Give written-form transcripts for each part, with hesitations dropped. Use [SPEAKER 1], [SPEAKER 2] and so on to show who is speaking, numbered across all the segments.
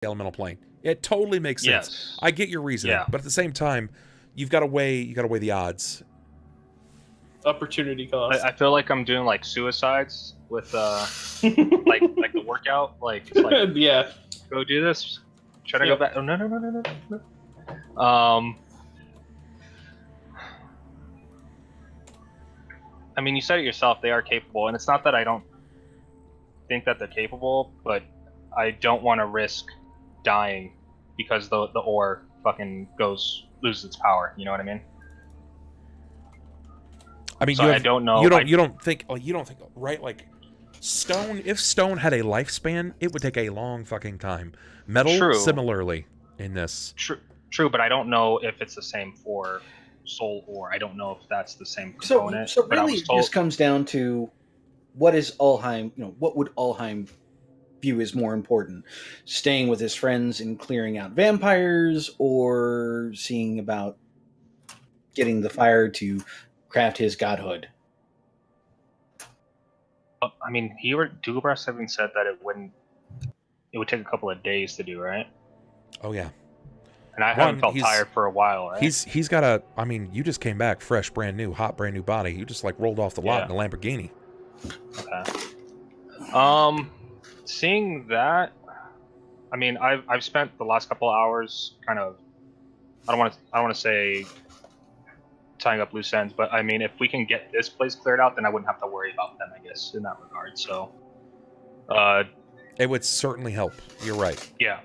[SPEAKER 1] elemental plane. It totally makes sense.
[SPEAKER 2] Yes.
[SPEAKER 1] I get your reasoning, but at the same time, you've got to weigh the odds.
[SPEAKER 3] Opportunity cost.
[SPEAKER 2] I feel like I'm doing like suicides with like the workout, like
[SPEAKER 3] yeah.
[SPEAKER 2] Go do this. Try to go back. Oh no. I mean, you said it yourself. They are capable, and it's not that I don't think that they're capable, but I don't want to risk dying because the ore fucking loses its power. You know what I mean?
[SPEAKER 1] I mean,
[SPEAKER 2] so I don't know.
[SPEAKER 1] You don't think right? Like stone. If stone had a lifespan, it would take a long fucking time. Metal, similarly, in this.
[SPEAKER 2] True, but I don't know if it's the same for soul ore. I don't know if that's the same component.
[SPEAKER 4] So really, it just comes down to what is Ulhime? You know, what would Ulhime view as more important? Staying with his friends and clearing out vampires, or seeing about getting the fire to craft his godhood?
[SPEAKER 2] I mean, Dugobras having said that it would take a couple of days to do, right?
[SPEAKER 1] Oh yeah.
[SPEAKER 2] And I haven't felt tired for a while, right?
[SPEAKER 1] He's got a. I mean, you just came back fresh, brand new body. You just like rolled off the lot in a Lamborghini.
[SPEAKER 2] Okay. Seeing that, I mean, I've spent the last couple of hours kind of. I don't want to say tying up loose ends, but I mean, if we can get this place cleared out, then I wouldn't have to worry about them, I guess, in that regard. So,
[SPEAKER 1] it would certainly help. You're right.
[SPEAKER 2] Yeah.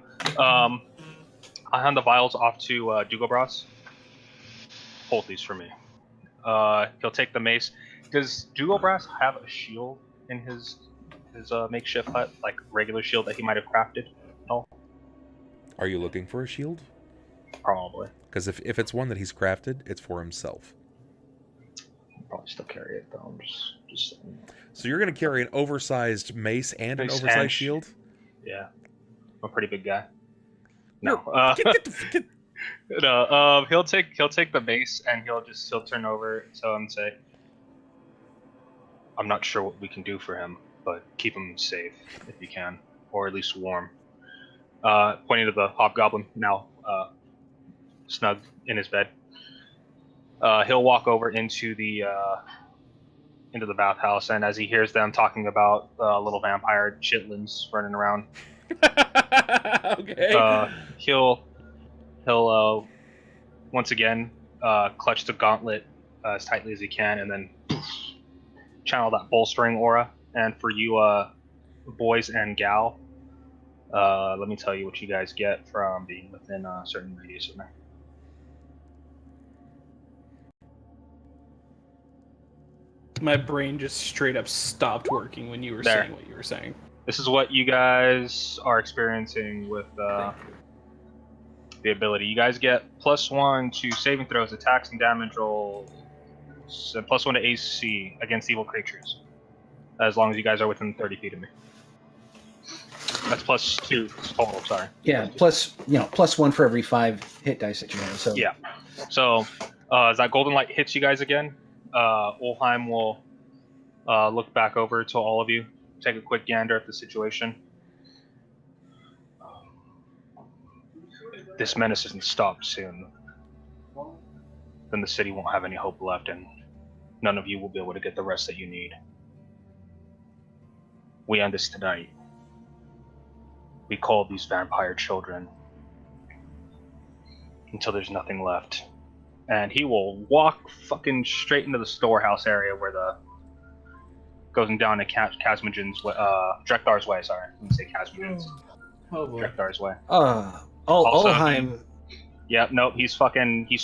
[SPEAKER 2] I hand the vials off to Dugobras. Hold these for me. He'll take the mace. Does Dugobras have a shield in his makeshift hut, like regular shield that he might have crafted? No.
[SPEAKER 1] Are you looking for a shield?
[SPEAKER 2] Probably.
[SPEAKER 1] Because if it's one that he's crafted, it's for himself.
[SPEAKER 2] I'll probably still carry it though. I'm just saying.
[SPEAKER 1] So you're going to carry an oversized mace and an oversized shield?
[SPEAKER 2] Yeah. I'm a pretty big guy. No.
[SPEAKER 1] No,
[SPEAKER 2] he'll take the mace and he'll turn over to him and say, I'm not sure what we can do for him, but keep him safe if you can, or at least warm. Pointing to the hobgoblin now snug in his bed. He'll walk over into the bathhouse, and as he hears them talking about little vampire chitlins running around,
[SPEAKER 1] okay.
[SPEAKER 2] He'll once again clutch the gauntlet as tightly as he can, and then channel that bolstering aura. And for you boys and gal, let me tell you what you guys get from being within a certain radius of me.
[SPEAKER 3] My brain just straight up stopped working when you were saying what you were saying.
[SPEAKER 2] This is what you guys are experiencing with the ability. You guys get +1 to saving throws, attacks, and damage rolls, and +1 to AC against evil creatures, as long as you guys are within 30 feet of me. That's +2 total. Sorry.
[SPEAKER 4] Yeah, +1 for every 5 hit dice that you have. So
[SPEAKER 2] yeah. So as that golden light hits you guys again, Ulhime will look back over to all of you. Take a quick gander at the situation. This menace isn't stopped soon, then the city won't have any hope left, and none of you will be able to get the rest that you need. We end this tonight. We call these vampire children until there's nothing left. And he will walk fucking straight into the storehouse area where the goes down to Kazmajan's way, Drekdar's way, sorry. Let me say Kazmajan's.
[SPEAKER 3] Oh boy.
[SPEAKER 2] Drekdar's way.
[SPEAKER 4] Ulhime.
[SPEAKER 2] Yeah, no, he's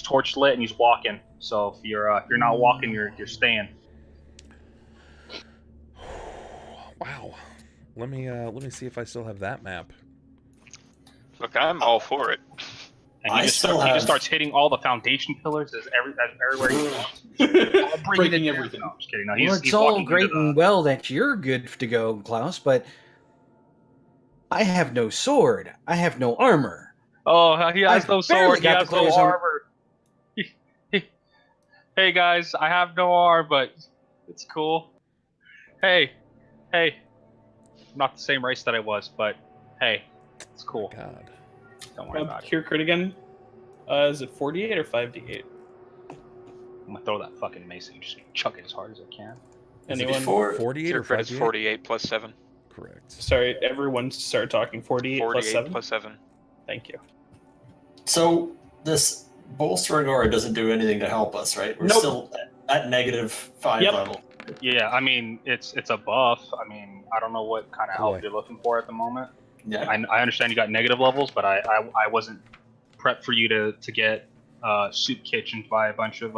[SPEAKER 2] torch lit and he's walking. So if you're not walking, you're staying.
[SPEAKER 1] Wow. Let me see if I still have that map.
[SPEAKER 5] Look, I'm all for it.
[SPEAKER 2] And he just starts hitting all the foundation pillars as everywhere he goes.
[SPEAKER 3] Breaking everything.
[SPEAKER 2] No, I'm just kidding. No,
[SPEAKER 4] Well, it's all great and well that you're good to go, Klaus, but I have no sword. I have no armor.
[SPEAKER 2] Oh, he has no sword. He has no armor. Hey guys, I have no arm, but it's cool. Hey, I'm not the same race that I was, but hey. It's cool.
[SPEAKER 1] God.
[SPEAKER 2] Don't worry about it.
[SPEAKER 3] Cure crit again. Is it 48 or 5d8?
[SPEAKER 2] I'm gonna throw that fucking mace and just chuck it as hard as I can.
[SPEAKER 3] Anyone?
[SPEAKER 6] Before
[SPEAKER 1] 48
[SPEAKER 5] Cure
[SPEAKER 1] or
[SPEAKER 5] credit's
[SPEAKER 1] 58?
[SPEAKER 5] 48 plus 7.
[SPEAKER 1] Correct.
[SPEAKER 3] Sorry, everyone start talking. 48 plus
[SPEAKER 5] 48
[SPEAKER 3] 7?
[SPEAKER 5] plus 7.
[SPEAKER 3] Thank you.
[SPEAKER 6] So this bolstering aura doesn't do anything to help us, right? We're
[SPEAKER 3] Nope.
[SPEAKER 6] still at -5
[SPEAKER 3] Yep.
[SPEAKER 6] level.
[SPEAKER 2] Yeah, I mean it's a buff. I mean I don't know what kind of help
[SPEAKER 1] Boy.
[SPEAKER 2] you're looking for at the moment.
[SPEAKER 6] Yeah.
[SPEAKER 2] I understand you got negative levels, but I wasn't prepped for you to get soup kitchened by a bunch of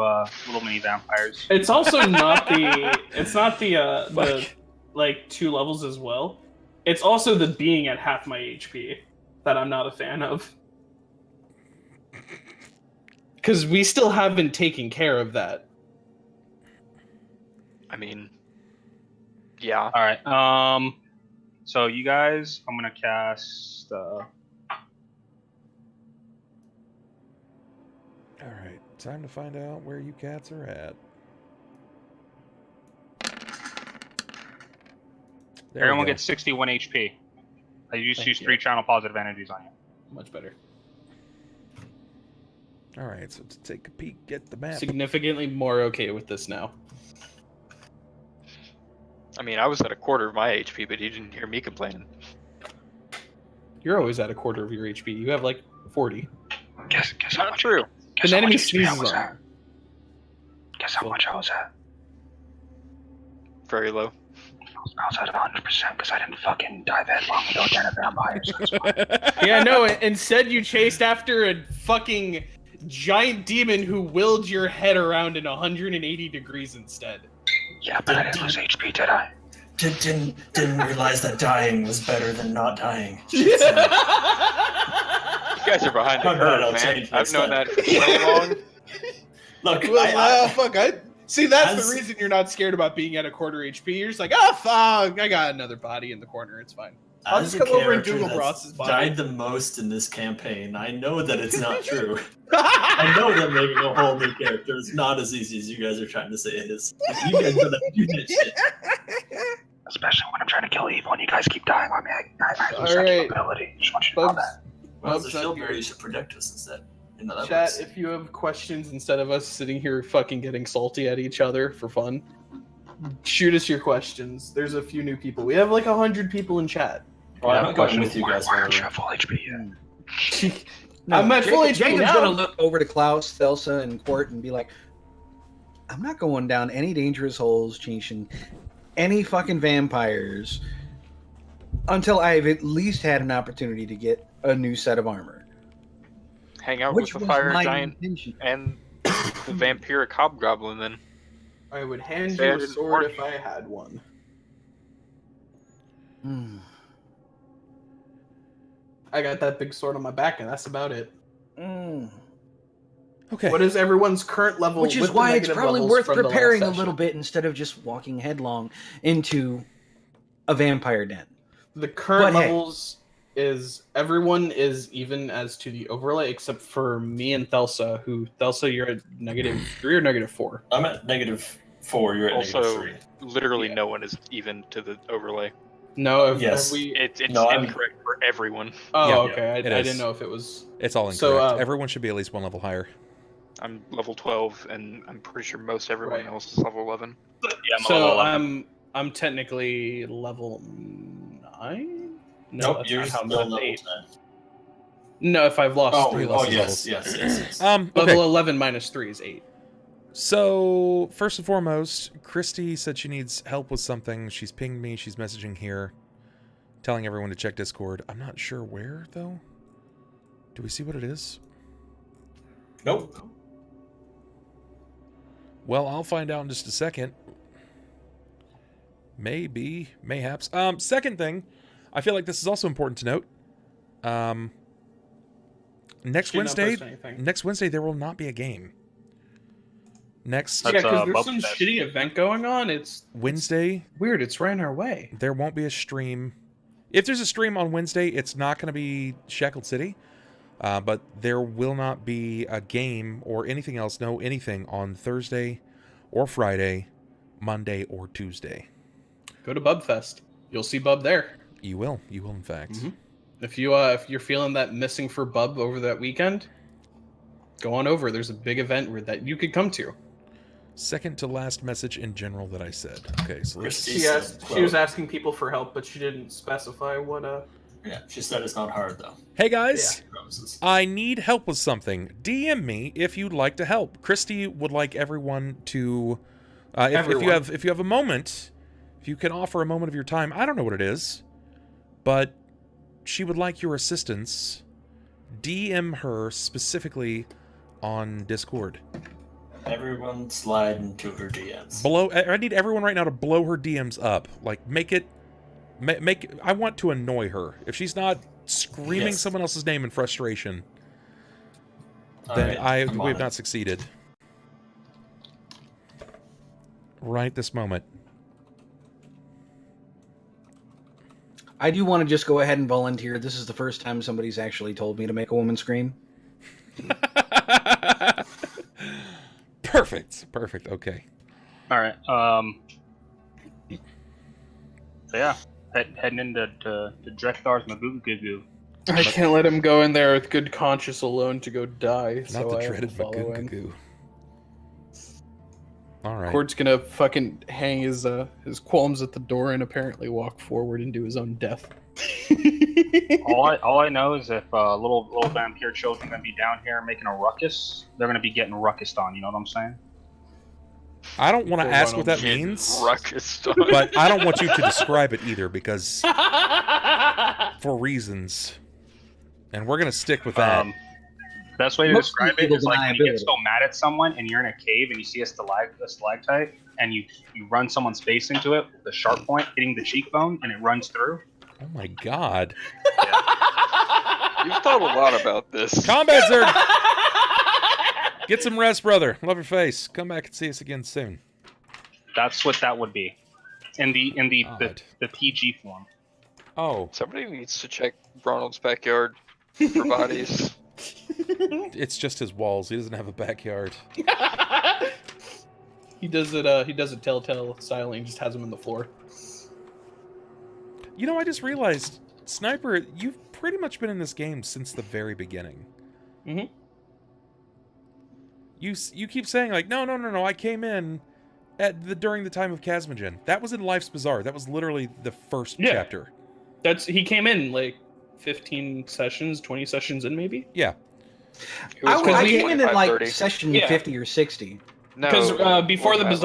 [SPEAKER 2] little mini vampires.
[SPEAKER 3] It's also not the. It's not the like 2 levels as well. It's also the being at half my HP that I'm not a fan of. Because we still haven't taken care of that.
[SPEAKER 5] I mean, yeah.
[SPEAKER 2] All right. So you guys, I'm gonna cast.
[SPEAKER 1] All right. Time to find out where you cats are at. There
[SPEAKER 2] Everyone
[SPEAKER 1] we go.
[SPEAKER 2] gets 61 HP. I just
[SPEAKER 3] Thank
[SPEAKER 2] use
[SPEAKER 3] you.
[SPEAKER 2] 3 channel positive energies on you.
[SPEAKER 3] Much better.
[SPEAKER 1] All right. So to take a peek at the map.
[SPEAKER 3] Significantly more okay with this now.
[SPEAKER 5] I mean, I was at a quarter of my HP, but you didn't hear me complaining.
[SPEAKER 3] You're always at a quarter of your HP. You have like 40.
[SPEAKER 2] Guess how
[SPEAKER 5] Not
[SPEAKER 2] much.
[SPEAKER 5] true.
[SPEAKER 2] Guess
[SPEAKER 3] An
[SPEAKER 2] how
[SPEAKER 3] enemy
[SPEAKER 2] much HP I
[SPEAKER 3] sneezes
[SPEAKER 2] was
[SPEAKER 3] on
[SPEAKER 2] at.
[SPEAKER 3] you.
[SPEAKER 2] Guess how much I was at.
[SPEAKER 5] Very low.
[SPEAKER 2] I was at 100% because I didn't fucking dive headlong into a den of vampires. That's fine.
[SPEAKER 3] Yeah, no, instead you chased after a fucking giant demon who willed your head around in 180 degrees instead.
[SPEAKER 2] Yeah, but I didn't lose HP, did I?
[SPEAKER 6] Didn't realize that dying was better than not dying.
[SPEAKER 5] You guys are behind the
[SPEAKER 6] Oh, no,
[SPEAKER 5] curve,
[SPEAKER 6] no,
[SPEAKER 5] man.
[SPEAKER 6] change
[SPEAKER 5] I've
[SPEAKER 6] next
[SPEAKER 5] known
[SPEAKER 6] time.
[SPEAKER 5] that for so long.
[SPEAKER 6] Look,
[SPEAKER 3] See, that's
[SPEAKER 6] As-
[SPEAKER 3] the reason you're not scared about being at a quarter HP. You're just like, oh, fuck, I got another body in the corner. It's fine. I'll
[SPEAKER 6] as
[SPEAKER 3] just
[SPEAKER 6] a
[SPEAKER 3] come over and
[SPEAKER 6] character
[SPEAKER 3] Google
[SPEAKER 6] that's
[SPEAKER 3] Ross's body.
[SPEAKER 6] died the most in this campaign, I know that it's not true. I know that making a whole new character is not as easy as you guys are trying to say it is. You guys don't have to do that shit.
[SPEAKER 2] Especially when I'm trying to kill evil and you guys keep dying on me. I lose
[SPEAKER 3] All
[SPEAKER 2] that
[SPEAKER 3] right.
[SPEAKER 2] capability. Just want you to know
[SPEAKER 3] Bubs,
[SPEAKER 2] that.
[SPEAKER 6] Well, as a
[SPEAKER 3] Bubs,
[SPEAKER 6] shield
[SPEAKER 3] I'm
[SPEAKER 6] bearer,
[SPEAKER 3] here.
[SPEAKER 6] you should protect us instead. You know, that
[SPEAKER 3] Chat,
[SPEAKER 6] works.
[SPEAKER 3] if you have questions instead of us sitting here fucking getting salty at each other for fun, shoot us your questions. There's a few new people. We have like 100 people in chat.
[SPEAKER 6] Well, I'm not going with you guys.
[SPEAKER 2] Why aren't you
[SPEAKER 6] wherever.
[SPEAKER 2] at full HP yet?
[SPEAKER 3] I'm at full HP
[SPEAKER 4] Jacob's
[SPEAKER 3] now.
[SPEAKER 4] gonna look over to Klaus, Thelsa, and Cort and be like, I'm not going down any dangerous holes, chasing any fucking vampires until I've at least had an opportunity to get a new set of armor.
[SPEAKER 5] Hang out
[SPEAKER 4] Which
[SPEAKER 5] with the
[SPEAKER 4] was
[SPEAKER 5] fire
[SPEAKER 4] my
[SPEAKER 5] giant
[SPEAKER 4] intention.
[SPEAKER 5] and the vampiric hobgoblin, then.
[SPEAKER 3] I would hand
[SPEAKER 5] Say I
[SPEAKER 3] you a
[SPEAKER 5] didn't
[SPEAKER 3] sword
[SPEAKER 5] warn
[SPEAKER 3] if I had one.
[SPEAKER 4] Hmm.
[SPEAKER 3] I got that big sword on my back, and that's about it.
[SPEAKER 4] Mm.
[SPEAKER 1] Okay.
[SPEAKER 3] What is everyone's current level?
[SPEAKER 4] Which is
[SPEAKER 3] with the
[SPEAKER 4] why it's
[SPEAKER 3] negative
[SPEAKER 4] probably
[SPEAKER 3] levels
[SPEAKER 4] worth
[SPEAKER 3] from the last
[SPEAKER 4] preparing a
[SPEAKER 3] session?
[SPEAKER 4] little bit instead of just walking headlong into a vampire den.
[SPEAKER 3] The current
[SPEAKER 4] But hey.
[SPEAKER 3] levels is everyone is even as to the overlay except for me and Thelsa. Who Thelsa, you're at -3 or -4.
[SPEAKER 6] I'm at -4. You're at
[SPEAKER 5] Also,
[SPEAKER 6] -3.
[SPEAKER 5] literally
[SPEAKER 3] Yeah.
[SPEAKER 5] no one is even to the overlay.
[SPEAKER 3] No, have,
[SPEAKER 6] Yes.
[SPEAKER 3] have we?
[SPEAKER 5] It's
[SPEAKER 6] No, I'm-
[SPEAKER 5] incorrect for everyone.
[SPEAKER 3] Oh,
[SPEAKER 1] Yeah,
[SPEAKER 3] okay. I
[SPEAKER 1] it
[SPEAKER 3] didn't
[SPEAKER 1] is.
[SPEAKER 3] know if it was.
[SPEAKER 1] It's all incorrect.
[SPEAKER 3] So,
[SPEAKER 1] Everyone should be at least one level higher.
[SPEAKER 5] I'm level 12, and I'm pretty sure most everyone
[SPEAKER 3] Right.
[SPEAKER 5] else is level 11.
[SPEAKER 2] Yeah, I'm
[SPEAKER 3] So
[SPEAKER 2] level 11.
[SPEAKER 3] I'm technically level 9. No,
[SPEAKER 6] Nope,
[SPEAKER 3] that's
[SPEAKER 6] you're
[SPEAKER 3] not how
[SPEAKER 6] still
[SPEAKER 3] I'm
[SPEAKER 6] level
[SPEAKER 3] 8.
[SPEAKER 6] 10.
[SPEAKER 3] No, if I've lost
[SPEAKER 6] Oh,
[SPEAKER 1] three
[SPEAKER 3] 3
[SPEAKER 1] losses
[SPEAKER 3] levels.
[SPEAKER 6] yes.
[SPEAKER 1] Okay.
[SPEAKER 3] Level 11 minus 3 is 8.
[SPEAKER 1] So, first and foremost, Christy said she needs help with something. She's pinged me. She's messaging here, telling everyone to check Discord. I'm not sure where, though. Do we see what it is?
[SPEAKER 6] Nope.
[SPEAKER 1] Well, I'll find out in just a second. Maybe, mayhaps. Second thing, I feel like this is also important to note. Next
[SPEAKER 3] She did not
[SPEAKER 1] Wednesday,
[SPEAKER 3] post anything.
[SPEAKER 1] next Wednesday there will not be a game. Next
[SPEAKER 3] Yeah,
[SPEAKER 2] That's,
[SPEAKER 3] because there's
[SPEAKER 2] Bubble
[SPEAKER 3] some
[SPEAKER 2] Fest.
[SPEAKER 3] shitty event going on. It's
[SPEAKER 1] Wednesday,
[SPEAKER 3] weird. It's right in our way.
[SPEAKER 1] there won't be a stream. If there's a stream on Wednesday, it's not going to be Shackled City. But there will not be a game or anything else, no anything on Thursday or Friday, Monday or Tuesday.
[SPEAKER 3] Go to Bubfest. You'll see Bub there.
[SPEAKER 1] You will in fact.
[SPEAKER 3] Mhm. If you're feeling that missing for bub over that weekend, go on over. There's a big event that you could come to.
[SPEAKER 1] Second to last message in general that I said. Okay, so let's...
[SPEAKER 6] Christy
[SPEAKER 3] She
[SPEAKER 6] said,
[SPEAKER 3] was asking people for help, but she didn't specify what.
[SPEAKER 6] Yeah, she said it's not hard though.
[SPEAKER 1] Hey guys,
[SPEAKER 6] She promises.
[SPEAKER 1] I need help with something. DM me if you'd like to help. Christy would like everyone to... if you have a moment, if you can offer a moment of your time, I don't know what it is, but she would like your assistance. DM her specifically on Discord.
[SPEAKER 6] Everyone slide into her DMs.
[SPEAKER 1] I need everyone right now to blow her DMs up. Like, make it... I want to annoy her. If she's not screaming
[SPEAKER 6] Yes.
[SPEAKER 1] someone else's name in frustration,
[SPEAKER 6] All
[SPEAKER 1] then
[SPEAKER 6] right,
[SPEAKER 1] we have not succeeded. Right this moment.
[SPEAKER 4] I do want to just go ahead and volunteer. This is the first time somebody's actually told me to make a woman scream.
[SPEAKER 1] Perfect. Okay.
[SPEAKER 2] All right. So yeah, heading into Drekthor's Magoo.
[SPEAKER 3] I can't let him go in there with good conscience alone to go die.
[SPEAKER 1] Not
[SPEAKER 3] so
[SPEAKER 1] the
[SPEAKER 3] I have
[SPEAKER 1] dreaded
[SPEAKER 3] to follow him.
[SPEAKER 1] Magoo. All right.
[SPEAKER 3] Cort's gonna fucking hang his qualms at the door and apparently walk forward into his own death.
[SPEAKER 2] all I know is if little vampire children are gonna be down here making a ruckus, they're gonna be getting ruckused on. You know what I'm saying?
[SPEAKER 1] I don't want to
[SPEAKER 3] Full
[SPEAKER 1] ask
[SPEAKER 3] run
[SPEAKER 1] what that
[SPEAKER 3] on
[SPEAKER 1] means,
[SPEAKER 5] Ruckus.
[SPEAKER 1] but I don't want you to describe it either because for reasons. And we're going to stick with that.
[SPEAKER 2] Best way to
[SPEAKER 4] Most
[SPEAKER 2] describe it
[SPEAKER 4] people
[SPEAKER 2] is like when you
[SPEAKER 4] deniability.
[SPEAKER 2] get so mad at someone and you're in a cave and you see a stalactite and you run someone's face into it with a sharp point hitting the cheekbone and it runs through.
[SPEAKER 1] Oh my god.
[SPEAKER 5] You've thought a lot about this.
[SPEAKER 1] Combat Zerg! Get some rest, brother. Love your face. Come back and see us again soon.
[SPEAKER 2] That's what that would be. In the
[SPEAKER 1] Odd.
[SPEAKER 2] PG form.
[SPEAKER 1] Oh,
[SPEAKER 5] Somebody needs to check Ronald's backyard for bodies.
[SPEAKER 1] it's just his walls. He doesn't have a backyard.
[SPEAKER 3] He does it telltale silently and just has him in the floor.
[SPEAKER 1] You know, I just realized, Sniper, you've pretty much been in this game since the very beginning.
[SPEAKER 3] Mm-hmm.
[SPEAKER 1] You keep saying, like, no, I came in during the time of Kazmogen. That was in Life's Bizarre. That was literally the first chapter.
[SPEAKER 3] He came in like 15 sessions, 20 sessions in maybe.
[SPEAKER 1] Yeah.
[SPEAKER 5] It was
[SPEAKER 4] I
[SPEAKER 3] we-
[SPEAKER 4] came in at like
[SPEAKER 5] 25-30.
[SPEAKER 4] session
[SPEAKER 3] Yeah.
[SPEAKER 4] 50 or 60.
[SPEAKER 5] No,
[SPEAKER 3] Because before the
[SPEAKER 5] more than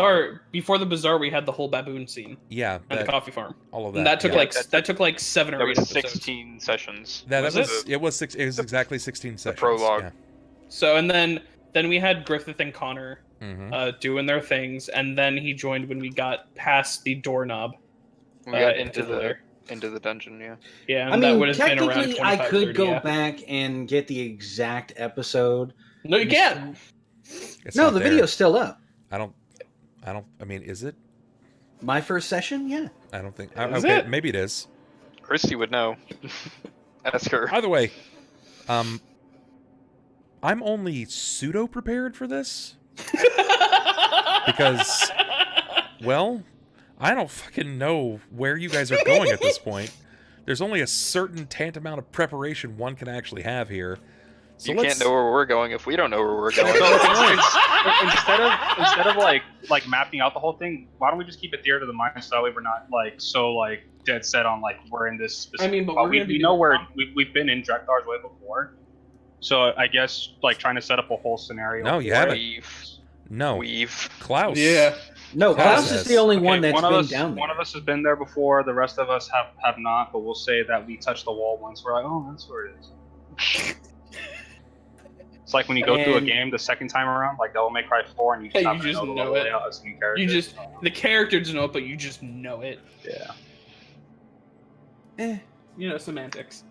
[SPEAKER 5] that.
[SPEAKER 3] bazaar, we had the whole baboon scene
[SPEAKER 1] Yeah.
[SPEAKER 3] and the coffee farm,
[SPEAKER 1] all of that.
[SPEAKER 3] and that took
[SPEAKER 1] yeah.
[SPEAKER 3] like 7 or
[SPEAKER 5] That
[SPEAKER 3] 8
[SPEAKER 5] was
[SPEAKER 3] episodes.
[SPEAKER 5] 16 sessions.
[SPEAKER 1] That
[SPEAKER 3] Was
[SPEAKER 1] was it was exactly 16 sessions.
[SPEAKER 5] prologue.
[SPEAKER 1] Yeah.
[SPEAKER 3] So and then we had Griffith and Connor
[SPEAKER 1] Mhm.
[SPEAKER 3] doing their things, and then he joined when we got past the doorknob.
[SPEAKER 5] We got
[SPEAKER 3] into
[SPEAKER 5] into the dungeon, yeah.
[SPEAKER 3] Yeah, and
[SPEAKER 4] I
[SPEAKER 3] that
[SPEAKER 4] mean,
[SPEAKER 3] would have been around
[SPEAKER 4] technically,
[SPEAKER 3] 25,
[SPEAKER 4] I could
[SPEAKER 3] 30,
[SPEAKER 4] go
[SPEAKER 3] yeah.
[SPEAKER 4] back and get the exact episode.
[SPEAKER 3] No, you can't.
[SPEAKER 1] It's
[SPEAKER 4] No,
[SPEAKER 1] not
[SPEAKER 4] the
[SPEAKER 1] there.
[SPEAKER 4] video's still up.
[SPEAKER 1] I mean, is it?
[SPEAKER 4] My first session, yeah.
[SPEAKER 1] I don't think.
[SPEAKER 3] Is
[SPEAKER 1] okay,
[SPEAKER 3] it?
[SPEAKER 1] maybe it is.
[SPEAKER 5] Christy would know. Ask her.
[SPEAKER 1] Either way, I'm only pseudo prepared for this because, well, I don't fucking know where you guys are going at this point. There's only a certain tantamount of preparation one can actually have here. So
[SPEAKER 5] You can't know where we're going if we don't know where we're going.
[SPEAKER 2] instead of like mapping out the whole thing, why don't we just keep it dear to the mind so that way we're not like so like dead set on like we're in this specific.
[SPEAKER 3] I mean, but
[SPEAKER 2] well,
[SPEAKER 3] we're
[SPEAKER 2] we
[SPEAKER 3] gonna be
[SPEAKER 2] know
[SPEAKER 3] doing-
[SPEAKER 2] where we've been in Drekthor's way before, so I guess like trying to set up a whole scenario.
[SPEAKER 1] No, you
[SPEAKER 2] for
[SPEAKER 1] haven't.
[SPEAKER 2] it.
[SPEAKER 1] No,
[SPEAKER 5] We've.
[SPEAKER 1] Klaus.
[SPEAKER 3] Yeah.
[SPEAKER 4] No,
[SPEAKER 1] Klaus
[SPEAKER 4] Klaus is
[SPEAKER 1] has-
[SPEAKER 4] the only
[SPEAKER 2] Okay,
[SPEAKER 4] one that's been
[SPEAKER 2] us,
[SPEAKER 4] down there.
[SPEAKER 2] One of us has been there before. The rest of us have not. But we'll say that we touched the wall once. We're like, oh, that's where it is. It's like when you go through a
[SPEAKER 4] And-
[SPEAKER 2] game the second time around, like Devil May Cry 4, and you just
[SPEAKER 3] Yeah,
[SPEAKER 2] have
[SPEAKER 3] you
[SPEAKER 2] to
[SPEAKER 3] just
[SPEAKER 2] know the
[SPEAKER 3] know
[SPEAKER 2] level
[SPEAKER 3] it.
[SPEAKER 2] layout as new characters.
[SPEAKER 3] You just the characters know it, but you just know it.
[SPEAKER 2] yeah.
[SPEAKER 3] You know, semantics.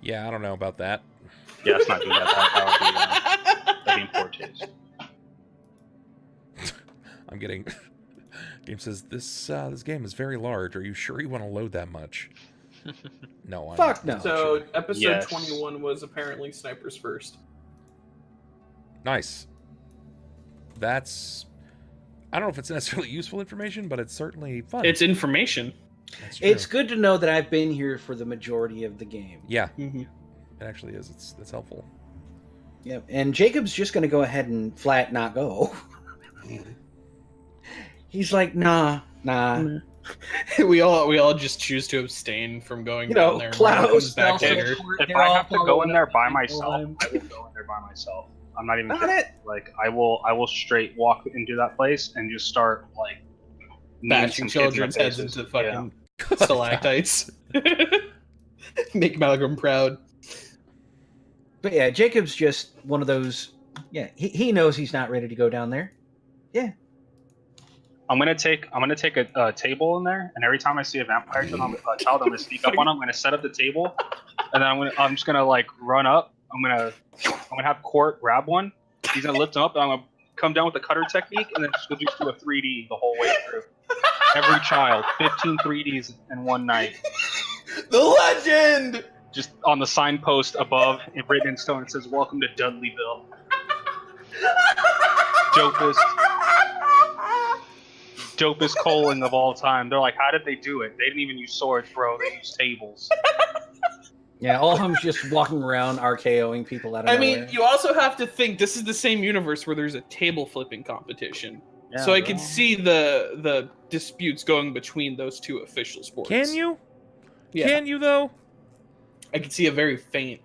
[SPEAKER 1] Yeah, I don't know about that.
[SPEAKER 2] Yeah, let's not do that. That'd be in poor taste.
[SPEAKER 1] I'm getting. Game says this game is very large. Are you sure you want to load that much? No, I'm
[SPEAKER 4] Fuck no.
[SPEAKER 1] not
[SPEAKER 3] So
[SPEAKER 1] sure.
[SPEAKER 3] episode
[SPEAKER 2] Yes.
[SPEAKER 3] 21 was apparently Sniper's first.
[SPEAKER 1] Nice. That's. I don't know if it's necessarily useful information, but it's certainly fun.
[SPEAKER 3] It's information.
[SPEAKER 1] That's true.
[SPEAKER 4] It's good to know that I've been here for the majority of the game.
[SPEAKER 1] Yeah,
[SPEAKER 3] Mhm.
[SPEAKER 1] it actually is. It's helpful.
[SPEAKER 4] Yep. And Jacob's just going to go ahead and flat not go. He's like, nah.
[SPEAKER 3] we all just choose to abstain from going
[SPEAKER 4] You
[SPEAKER 3] down
[SPEAKER 4] know,
[SPEAKER 3] there. and
[SPEAKER 4] Klaus,
[SPEAKER 3] comes back
[SPEAKER 4] Thelsa,
[SPEAKER 3] later.
[SPEAKER 4] Cort,
[SPEAKER 2] If
[SPEAKER 4] they're
[SPEAKER 2] I
[SPEAKER 4] all
[SPEAKER 2] have to go
[SPEAKER 4] following
[SPEAKER 2] in there
[SPEAKER 4] up
[SPEAKER 2] by
[SPEAKER 4] on
[SPEAKER 2] myself,
[SPEAKER 4] Ulhime.
[SPEAKER 2] I will go in there by myself. I'm not even
[SPEAKER 4] Got
[SPEAKER 2] kidding.
[SPEAKER 4] it.
[SPEAKER 2] Like I will straight walk into that place and just start like
[SPEAKER 3] Bashing children's heads into fucking stalactites. Make Malcolm proud.
[SPEAKER 4] But yeah, Jacob's just one of those. Yeah, he knows he's not ready to go down there. Yeah.
[SPEAKER 2] I'm gonna take a table in there, and every time I see a vampire child, I'm gonna sneak up on him. I'm gonna set up the table, and then I'm just gonna like run up. I'm gonna have Cort grab one. He's gonna lift him up, and I'm gonna come down with the cutter technique, and then we'll just do a 3D the whole way through. Every child, 15 3Ds in one night.
[SPEAKER 3] The legend.
[SPEAKER 2] Just on the signpost above, written in stone, it says "Welcome to Dudleyville." Dopest calling of all time. They're like, how did they do it? They didn't even use swords, bro. They used tables.
[SPEAKER 4] Yeah, Ulhime's just walking around RKOing people out of
[SPEAKER 3] I
[SPEAKER 4] nowhere.
[SPEAKER 3] mean, you also have to think this is the same universe where there's a table flipping competition.
[SPEAKER 2] Yeah,
[SPEAKER 3] So I
[SPEAKER 2] bro.
[SPEAKER 3] can see the disputes going between those two official sports.
[SPEAKER 1] Can you?
[SPEAKER 3] Yeah.
[SPEAKER 1] Can you though?
[SPEAKER 3] I can see a very faint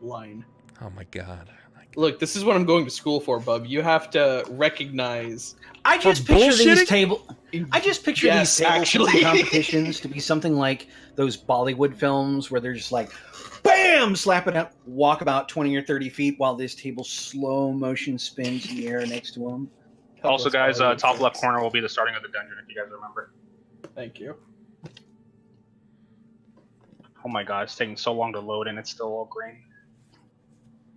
[SPEAKER 3] line.
[SPEAKER 1] Oh my god.
[SPEAKER 3] Look, this is what I'm going to school for, bub. You have to recognize.
[SPEAKER 4] I just
[SPEAKER 1] For
[SPEAKER 4] picture these
[SPEAKER 1] bullshitting?
[SPEAKER 4] table. I just picture
[SPEAKER 3] Yes,
[SPEAKER 4] these table
[SPEAKER 3] actually.
[SPEAKER 4] flipping competitions to be something like those Bollywood films where they're just like, bam, slap it up, walk about 20 or 30 feet while this table slow motion spins in the air next to them.
[SPEAKER 2] Also, guys, top left corner will be the starting of the dungeon, if you guys remember.
[SPEAKER 3] Thank you.
[SPEAKER 2] Oh my god, it's taking so long to load, and it's still all green.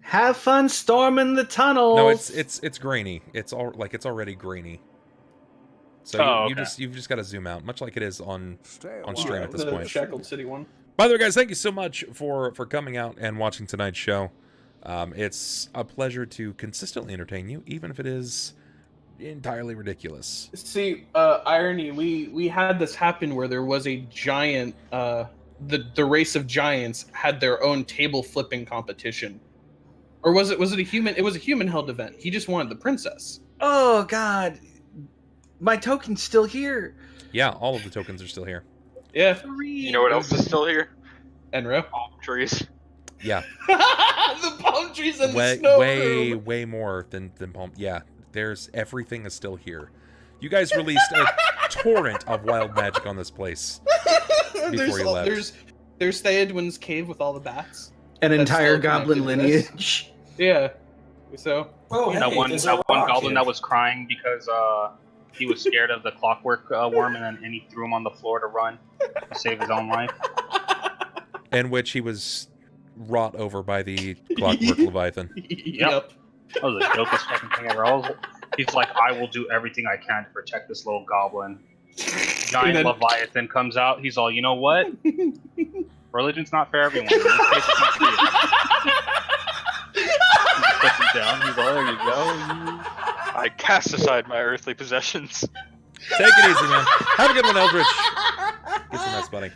[SPEAKER 4] Have fun storming the tunnels.
[SPEAKER 1] No, it's grainy. It's already grainy. So you've just got to zoom out, much like it is on stream at this
[SPEAKER 3] the
[SPEAKER 1] point.
[SPEAKER 3] Shackled City one.
[SPEAKER 1] By the way, guys, thank you so much for coming out and watching tonight's show. It's a pleasure to consistently entertain you, even if it is entirely ridiculous.
[SPEAKER 3] See, irony. We had this happen where there was a giant. The race of giants had their own table flipping competition, or was it a human? It was a human held event. He just wanted the princess.
[SPEAKER 4] Oh God, my token's still here.
[SPEAKER 1] Yeah, all of the tokens are still here.
[SPEAKER 3] Yeah,
[SPEAKER 5] You know what else is still here?
[SPEAKER 3] Enro.
[SPEAKER 5] Palm trees.
[SPEAKER 1] Yeah,
[SPEAKER 3] The palm trees and the snow room.
[SPEAKER 1] way more than palm. Yeah, everything is still here. You guys released a torrent of wild magic on this place before you left.
[SPEAKER 3] There's Theodwin's cave with all the bats.
[SPEAKER 4] An
[SPEAKER 3] That's
[SPEAKER 4] entire
[SPEAKER 3] still
[SPEAKER 4] goblin
[SPEAKER 3] connected to this.
[SPEAKER 4] lineage.
[SPEAKER 3] Yeah. So
[SPEAKER 6] Oh,
[SPEAKER 2] That one goblin that was crying because he was scared of the clockwork worm, and he threw him on the floor to run to save his own life.
[SPEAKER 1] In which he was wrought over by the clockwork leviathan.
[SPEAKER 3] Yep.
[SPEAKER 2] That was the dopest fucking thing ever. He's like, I will do everything I can to protect this little goblin. Giant
[SPEAKER 3] then-
[SPEAKER 2] Leviathan comes out. He's all, you know what? Religion's not for everyone. In this case, it's not for you. He puts him down. He's all, there you go.
[SPEAKER 5] I cast aside my earthly possessions.
[SPEAKER 1] Take it easy, man. Have a good one, Eldritch. Get some nice money.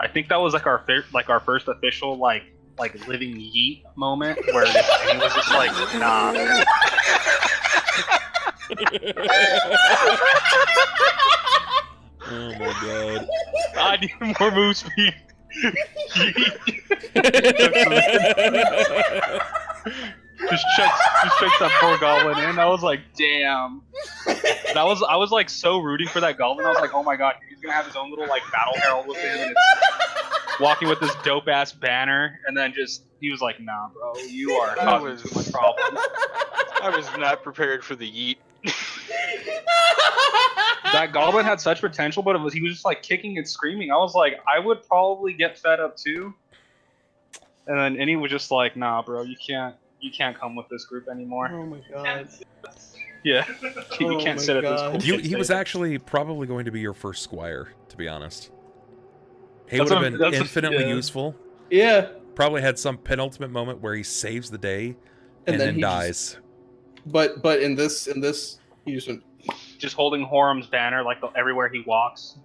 [SPEAKER 2] I think that was like our first official like living yeet moment where he was just like, nah.
[SPEAKER 1] Oh my god.
[SPEAKER 2] I need more move speed. just checks that poor goblin in. I was like, damn. I was like so rooting for that goblin. I was like, oh my god, he's gonna have his own little like battle herald with him, and it's walking with this dope ass banner, and then he was like, nah, bro, you are causing too much problem.
[SPEAKER 5] I was not prepared for the yeet.
[SPEAKER 2] That goblin had such potential, but he was just like kicking and screaming. I was like, I would probably get fed up too. And then he was just like, nah, bro, you can't come with this group anymore.
[SPEAKER 3] Oh my god.
[SPEAKER 2] Yeah, you
[SPEAKER 3] Oh
[SPEAKER 2] can't
[SPEAKER 3] my
[SPEAKER 2] sit at
[SPEAKER 3] God.
[SPEAKER 2] this.
[SPEAKER 1] He was actually probably going to be your first squire, to be honest. He
[SPEAKER 2] That's
[SPEAKER 1] would have
[SPEAKER 2] what-
[SPEAKER 1] been
[SPEAKER 2] that's what-
[SPEAKER 1] infinitely
[SPEAKER 2] yeah.
[SPEAKER 1] useful.
[SPEAKER 3] Yeah.
[SPEAKER 1] Probably had some penultimate moment where he saves the day and
[SPEAKER 3] then
[SPEAKER 1] then
[SPEAKER 3] he
[SPEAKER 1] dies.
[SPEAKER 3] But in this he just went
[SPEAKER 2] just holding Horum's banner like everywhere he walks.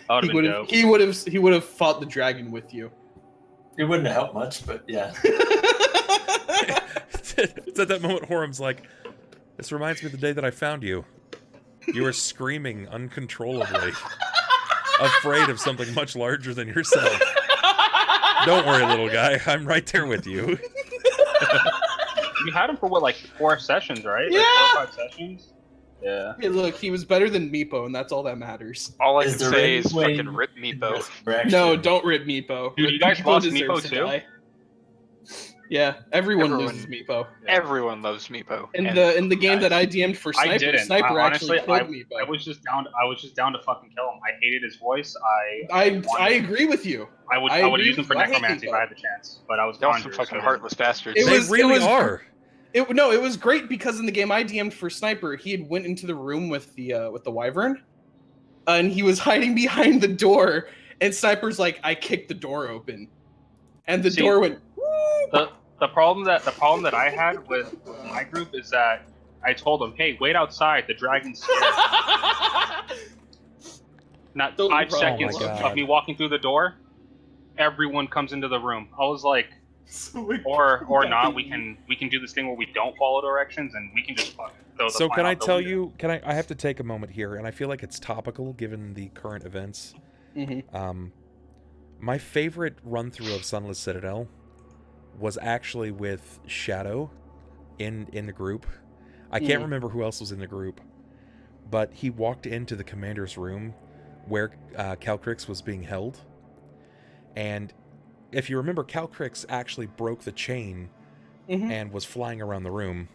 [SPEAKER 2] That would have been dope.
[SPEAKER 3] He would have fought the dragon with you.
[SPEAKER 6] It wouldn't have helped much, but yeah.
[SPEAKER 1] It's at that moment Horum's like, this reminds me of the day that I found you. You were screaming uncontrollably, afraid of something much larger than yourself. Don't worry, little guy. I'm right there with you.
[SPEAKER 2] You had him for what, like 4 sessions, right?
[SPEAKER 3] Yeah.
[SPEAKER 2] Like 4 or 5 sessions. Yeah.
[SPEAKER 3] Hey, look, he was better than Meepo, and that's all that matters.
[SPEAKER 5] All I
[SPEAKER 6] Is
[SPEAKER 5] can
[SPEAKER 6] there
[SPEAKER 5] say
[SPEAKER 6] any
[SPEAKER 5] is
[SPEAKER 6] way
[SPEAKER 5] fucking rip Meepo.
[SPEAKER 3] No, don't rip Meepo.
[SPEAKER 2] Dude, you guys
[SPEAKER 3] Meepo
[SPEAKER 2] lost
[SPEAKER 3] deserves
[SPEAKER 2] Meepo
[SPEAKER 3] to
[SPEAKER 2] too?
[SPEAKER 3] die. Yeah, everyone
[SPEAKER 5] Everyone-
[SPEAKER 3] loses Meepo.
[SPEAKER 5] Everyone loves Meepo.
[SPEAKER 3] In
[SPEAKER 5] And
[SPEAKER 3] the game that I DM'd for
[SPEAKER 2] I
[SPEAKER 3] Sniper,
[SPEAKER 2] didn't.
[SPEAKER 3] Sniper
[SPEAKER 2] Honestly,
[SPEAKER 3] actually killed Meepo.
[SPEAKER 2] I was just down to fucking kill him. I hated his voice.
[SPEAKER 3] I agree with you.
[SPEAKER 2] I would
[SPEAKER 3] agree
[SPEAKER 2] use him for
[SPEAKER 3] with you. I hate
[SPEAKER 2] necromancy if
[SPEAKER 3] Meepo.
[SPEAKER 2] I had the chance, but I was
[SPEAKER 5] Y'all
[SPEAKER 2] gone.
[SPEAKER 5] some fucking heartless bastards.
[SPEAKER 3] It
[SPEAKER 1] They
[SPEAKER 3] was-
[SPEAKER 1] really are.
[SPEAKER 3] It was great because in the game I DM'd for Sniper, he had went into the room with the Wyvern, and he was hiding behind the door. And Sniper's like, I kicked the door open, and the
[SPEAKER 2] See,
[SPEAKER 3] door went.
[SPEAKER 2] The problem that I had with my group is that I told them, hey, wait outside. The dragon's scared. Not
[SPEAKER 3] Don't
[SPEAKER 2] 5
[SPEAKER 3] be wrong.
[SPEAKER 2] seconds
[SPEAKER 1] Oh my God.
[SPEAKER 2] of me walking through the door, everyone comes into the room. I was like, or not. We can do this thing where we don't follow directions and we can just fucking throw the
[SPEAKER 1] So
[SPEAKER 2] plan
[SPEAKER 1] can I
[SPEAKER 2] out the
[SPEAKER 1] tell
[SPEAKER 2] window.
[SPEAKER 1] you, I have to take a moment here, and I feel like it's topical given the current events.
[SPEAKER 3] Mhm.
[SPEAKER 1] My favorite run-through of Sunless Citadel was actually with Shadow in the group. I can't remember who else was in the group, but he walked into the commander's room where Calcrix was being held. And if you remember, Calcrix actually broke the chain and was flying around the room.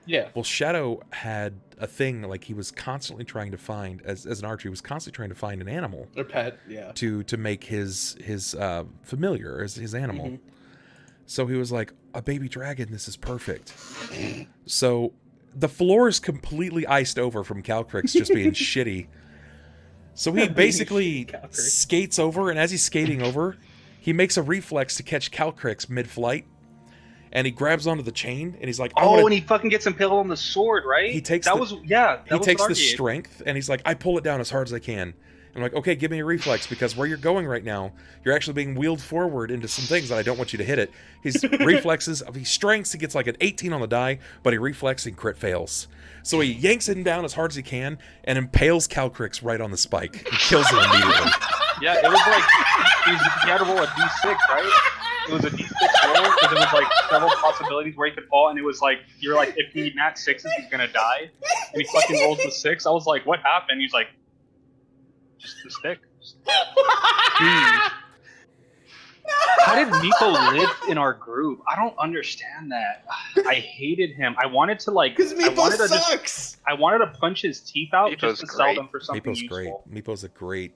[SPEAKER 3] Yeah.
[SPEAKER 1] Well, Shadow had a thing, like he was constantly trying to find, as an archer, he was constantly trying to find an animal
[SPEAKER 3] Or pet. Yeah.
[SPEAKER 1] to make his familiar, his animal. So he was like, a baby dragon, this is perfect. So the floor is completely iced over from Calcrix just being shitty. So he basically skates over, and as he's skating over, he makes a reflex to catch Calcrix mid-flight, and he grabs onto the chain, and he's like,
[SPEAKER 2] and he fucking gets impaled on the sword, right?
[SPEAKER 1] He takes
[SPEAKER 2] that
[SPEAKER 1] the-
[SPEAKER 2] was yeah. That
[SPEAKER 1] he
[SPEAKER 2] was
[SPEAKER 1] takes the
[SPEAKER 2] Stargate.
[SPEAKER 1] strength, and he's like, I pull it down as hard as I can. I'm like, okay, give me a reflex, because where you're going right now, you're actually being wheeled forward into some things that I don't want you to hit it. His reflexes, he strengths, he gets like an 18 on the die, but he reflexes and crit fails. So he yanks him down as hard as he can, and impales Calcrix right on the spike, and kills him immediately.
[SPEAKER 2] Yeah, it was like he had to roll a d6, right? It was a d6 roll because it was like several possibilities where he could fall, and it was like you're like, if he nat 6s, he's gonna die, and he fucking rolls the 6. I was like, what happened? He's like, just the stick. Dude. How did Miko live in our group? I don't understand that. I hated him. I wanted to like.
[SPEAKER 3] Because
[SPEAKER 2] I
[SPEAKER 3] Meepo
[SPEAKER 2] wanted to
[SPEAKER 3] sucks.
[SPEAKER 2] I wanted to punch his teeth out
[SPEAKER 5] Meepo's
[SPEAKER 2] just to sell
[SPEAKER 5] great.
[SPEAKER 2] them for something
[SPEAKER 1] Meepo's great.
[SPEAKER 2] useful.
[SPEAKER 1] Meepo's a great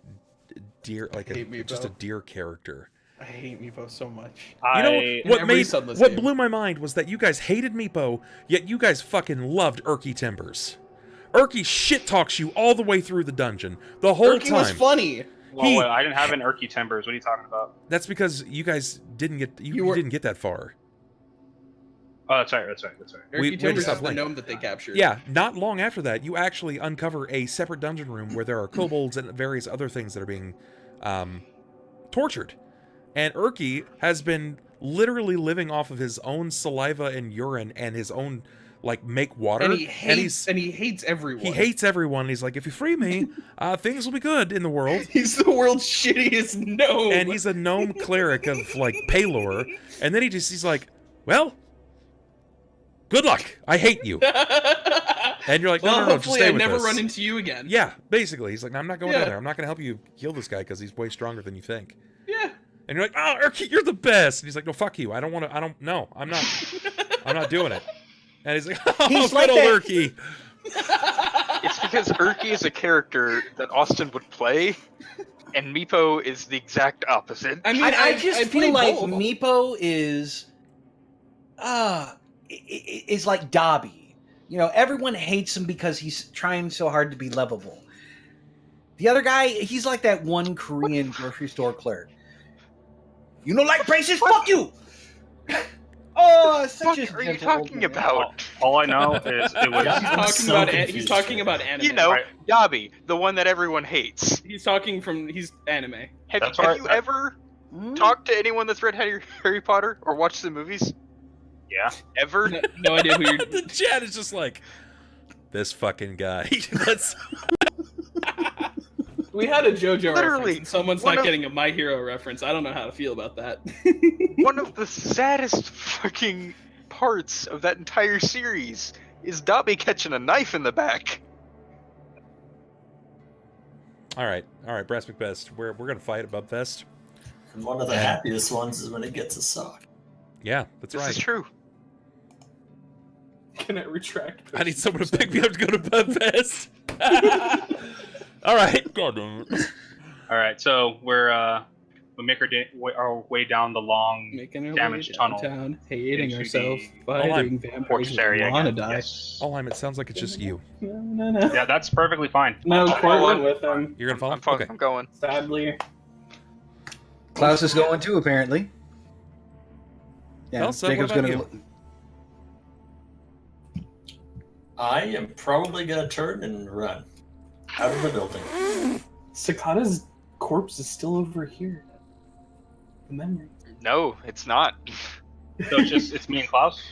[SPEAKER 1] deer, like
[SPEAKER 3] Hate Meepo.
[SPEAKER 1] just a deer character.
[SPEAKER 3] I hate Meepo so much.
[SPEAKER 1] You know
[SPEAKER 3] In
[SPEAKER 1] what
[SPEAKER 3] every
[SPEAKER 1] made
[SPEAKER 3] Sunless
[SPEAKER 1] what
[SPEAKER 3] game.
[SPEAKER 1] blew my mind was that you guys hated Meepo, yet you guys fucking loved Urky Timbers. Urky shit talks you all the way through the dungeon the whole
[SPEAKER 3] Urky
[SPEAKER 1] time.
[SPEAKER 3] was funny.
[SPEAKER 2] Well, wait, I didn't have an Urky Timbers. What are you talking about?
[SPEAKER 1] That's because you guys didn't get you
[SPEAKER 3] were-
[SPEAKER 1] didn't get that far.
[SPEAKER 2] Oh, that's right.
[SPEAKER 3] Urky
[SPEAKER 1] We had to
[SPEAKER 3] Timbers
[SPEAKER 1] stop
[SPEAKER 3] is the
[SPEAKER 1] playing.
[SPEAKER 3] gnome that they captured.
[SPEAKER 1] Yeah, not long after that, you actually uncover a separate dungeon room where there are kobolds and various other things that are being tortured. And Urky has been literally living off of his own saliva and urine and his own like make water.
[SPEAKER 3] And he hates everyone.
[SPEAKER 1] He hates everyone. He's like, if you free me, things will be good in the world.
[SPEAKER 3] He's the world's shittiest gnome.
[SPEAKER 1] And he's a gnome cleric of like Paylor. And then he's like, well, good luck. I hate you. And you're like, no,
[SPEAKER 3] well,
[SPEAKER 1] no, just
[SPEAKER 3] hopefully
[SPEAKER 1] stay
[SPEAKER 3] I
[SPEAKER 1] with
[SPEAKER 3] never
[SPEAKER 1] this.
[SPEAKER 3] run into you again.
[SPEAKER 1] Yeah, basically. He's like, I'm not going down
[SPEAKER 3] Yeah.
[SPEAKER 1] there. I'm not going to help you kill this guy because he's way stronger than you think.
[SPEAKER 3] Yeah.
[SPEAKER 1] And you're like, oh, Urky, you're the best. And he's like, no, fuck you. I don't want to. No, I'm not. I'm not doing it. And he's like, oh,
[SPEAKER 4] He's
[SPEAKER 1] good
[SPEAKER 4] like
[SPEAKER 1] old
[SPEAKER 4] that-
[SPEAKER 1] Urky.
[SPEAKER 5] It's because Urky is a character that Austin would play, and Meepo is the exact opposite.
[SPEAKER 3] I mean,
[SPEAKER 4] I just feel
[SPEAKER 3] played
[SPEAKER 4] like
[SPEAKER 3] both.
[SPEAKER 4] Meepo is like Dobby. You know, everyone hates him because he's trying so hard to be lovable. The other guy, he's like that one Korean grocery store clerk. You don't like braces? Fuck you! Oh,
[SPEAKER 5] What
[SPEAKER 4] such a
[SPEAKER 5] are you
[SPEAKER 4] gentle old
[SPEAKER 5] talking
[SPEAKER 4] man.
[SPEAKER 5] about?
[SPEAKER 2] All I know is it was.
[SPEAKER 6] Yeah. I'm
[SPEAKER 3] He's
[SPEAKER 6] so
[SPEAKER 3] talking about he's
[SPEAKER 6] confused
[SPEAKER 3] talking
[SPEAKER 6] right
[SPEAKER 3] about
[SPEAKER 6] now.
[SPEAKER 3] anime.
[SPEAKER 5] You know,
[SPEAKER 2] Right.
[SPEAKER 5] Yabi, the one that everyone hates.
[SPEAKER 3] He's talking from he's anime.
[SPEAKER 5] Have,
[SPEAKER 2] That's
[SPEAKER 5] have
[SPEAKER 2] right,
[SPEAKER 5] you
[SPEAKER 2] that-
[SPEAKER 5] ever
[SPEAKER 4] Hmm?
[SPEAKER 5] talked to anyone that's read Harry Potter or watched the movies?
[SPEAKER 2] Yeah.
[SPEAKER 5] Ever?
[SPEAKER 3] No idea who you're.
[SPEAKER 1] The chat is just like, this fucking guy. That's
[SPEAKER 3] We had a JoJo
[SPEAKER 5] Literally,
[SPEAKER 3] reference, and someone's
[SPEAKER 5] one
[SPEAKER 3] not
[SPEAKER 5] of-
[SPEAKER 3] getting a My Hero reference. I don't know how to feel about that.
[SPEAKER 5] One of the saddest fucking parts of that entire series is Dobby catching a knife in the back.
[SPEAKER 1] all right. Brass McBest. We're gonna fight at Bubfest.
[SPEAKER 6] And one of the happiest ones is when it gets a sock.
[SPEAKER 1] Yeah, that's
[SPEAKER 5] This
[SPEAKER 1] right.
[SPEAKER 5] is true.
[SPEAKER 3] Can I retract?
[SPEAKER 1] I need someone to pick me up to go to Bubfest. All right. God damn it.
[SPEAKER 2] All right, so we make our way down the long
[SPEAKER 3] Making our
[SPEAKER 2] damaged
[SPEAKER 3] way
[SPEAKER 2] tunnel
[SPEAKER 3] downtown, hating
[SPEAKER 2] into
[SPEAKER 3] ourselves,
[SPEAKER 2] the
[SPEAKER 3] fighting vampires.
[SPEAKER 2] fortress area
[SPEAKER 3] We wanna
[SPEAKER 2] again.
[SPEAKER 3] die.
[SPEAKER 2] Yes.
[SPEAKER 1] Ulhime, it sounds like it's just you.
[SPEAKER 3] No.
[SPEAKER 2] Yeah, that's perfectly fine.
[SPEAKER 3] No,
[SPEAKER 2] I'll
[SPEAKER 3] Cort
[SPEAKER 2] follow.
[SPEAKER 3] went with him.
[SPEAKER 1] You're gonna follow?
[SPEAKER 5] I'm,
[SPEAKER 1] Okay.
[SPEAKER 5] I'm going.
[SPEAKER 3] Sadly.
[SPEAKER 4] Klaus is going too, apparently. Yeah,
[SPEAKER 1] Thelsa,
[SPEAKER 4] Jacob's
[SPEAKER 1] what about
[SPEAKER 4] gonna.
[SPEAKER 1] you?
[SPEAKER 6] I am probably gonna turn and run out of the building.
[SPEAKER 3] Sakata's corpse is still over here. The memory.
[SPEAKER 5] No, it's not.
[SPEAKER 2] So it's me and Klaus.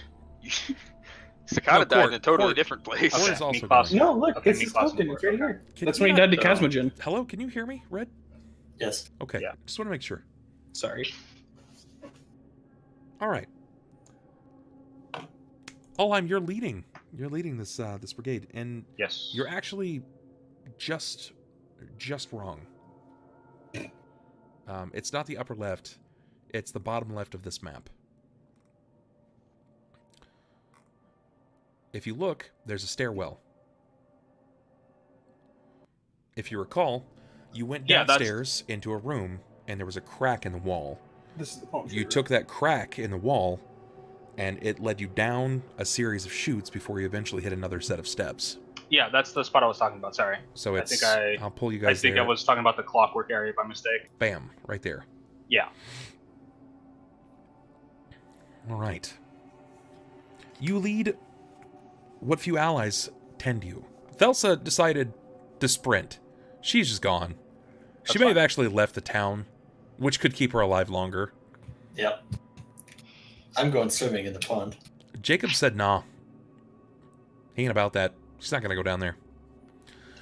[SPEAKER 5] Sakata
[SPEAKER 1] No,
[SPEAKER 5] died in
[SPEAKER 1] Cort,
[SPEAKER 5] a totally
[SPEAKER 1] Cort.
[SPEAKER 5] different place.
[SPEAKER 1] Cort
[SPEAKER 2] Okay,
[SPEAKER 1] is also
[SPEAKER 2] me, Klaus.
[SPEAKER 1] going.
[SPEAKER 3] No, look,
[SPEAKER 2] Okay,
[SPEAKER 3] this
[SPEAKER 2] me,
[SPEAKER 3] is
[SPEAKER 2] Klaus,
[SPEAKER 3] token.
[SPEAKER 2] and
[SPEAKER 3] It's right
[SPEAKER 2] Cort.
[SPEAKER 3] here.
[SPEAKER 1] Can
[SPEAKER 3] That's
[SPEAKER 1] you
[SPEAKER 3] when he
[SPEAKER 1] not-
[SPEAKER 3] died to Casmogen.
[SPEAKER 1] Hello, can you hear me, Red?
[SPEAKER 6] Yes.
[SPEAKER 1] Okay.
[SPEAKER 2] Yeah.
[SPEAKER 1] Just want to make sure.
[SPEAKER 3] Sorry.
[SPEAKER 1] All right. Ulhime, you're leading. You're leading this this brigade, and
[SPEAKER 2] Yes.
[SPEAKER 1] you're actually just wrong. It's not the upper left; it's the bottom left of this map. If you look, there's a stairwell. If you recall, you went
[SPEAKER 2] Yeah, that's-
[SPEAKER 1] downstairs into a room, and there was a crack in the wall.
[SPEAKER 3] This is the palm
[SPEAKER 1] You
[SPEAKER 3] tree
[SPEAKER 1] took that crack in the wall, and it led you down a series of chutes before you eventually hit another set of steps.
[SPEAKER 2] Yeah, that's the spot I was talking about. Sorry.
[SPEAKER 1] So
[SPEAKER 2] I
[SPEAKER 1] it's.
[SPEAKER 2] think
[SPEAKER 1] I'll pull you
[SPEAKER 2] I
[SPEAKER 1] guys
[SPEAKER 2] think
[SPEAKER 1] there.
[SPEAKER 2] I was talking about the clockwork area by mistake.
[SPEAKER 1] Bam, right there.
[SPEAKER 2] Yeah.
[SPEAKER 1] All right. You lead what few allies tend you. Thelsa decided to sprint. She's just gone. She
[SPEAKER 2] That's
[SPEAKER 1] may have
[SPEAKER 2] fine.
[SPEAKER 1] actually left the town, which could keep her alive longer.
[SPEAKER 6] Yep. I'm going swimming in the pond.
[SPEAKER 1] Jakob said nah. He ain't about that. She's not going to go down there.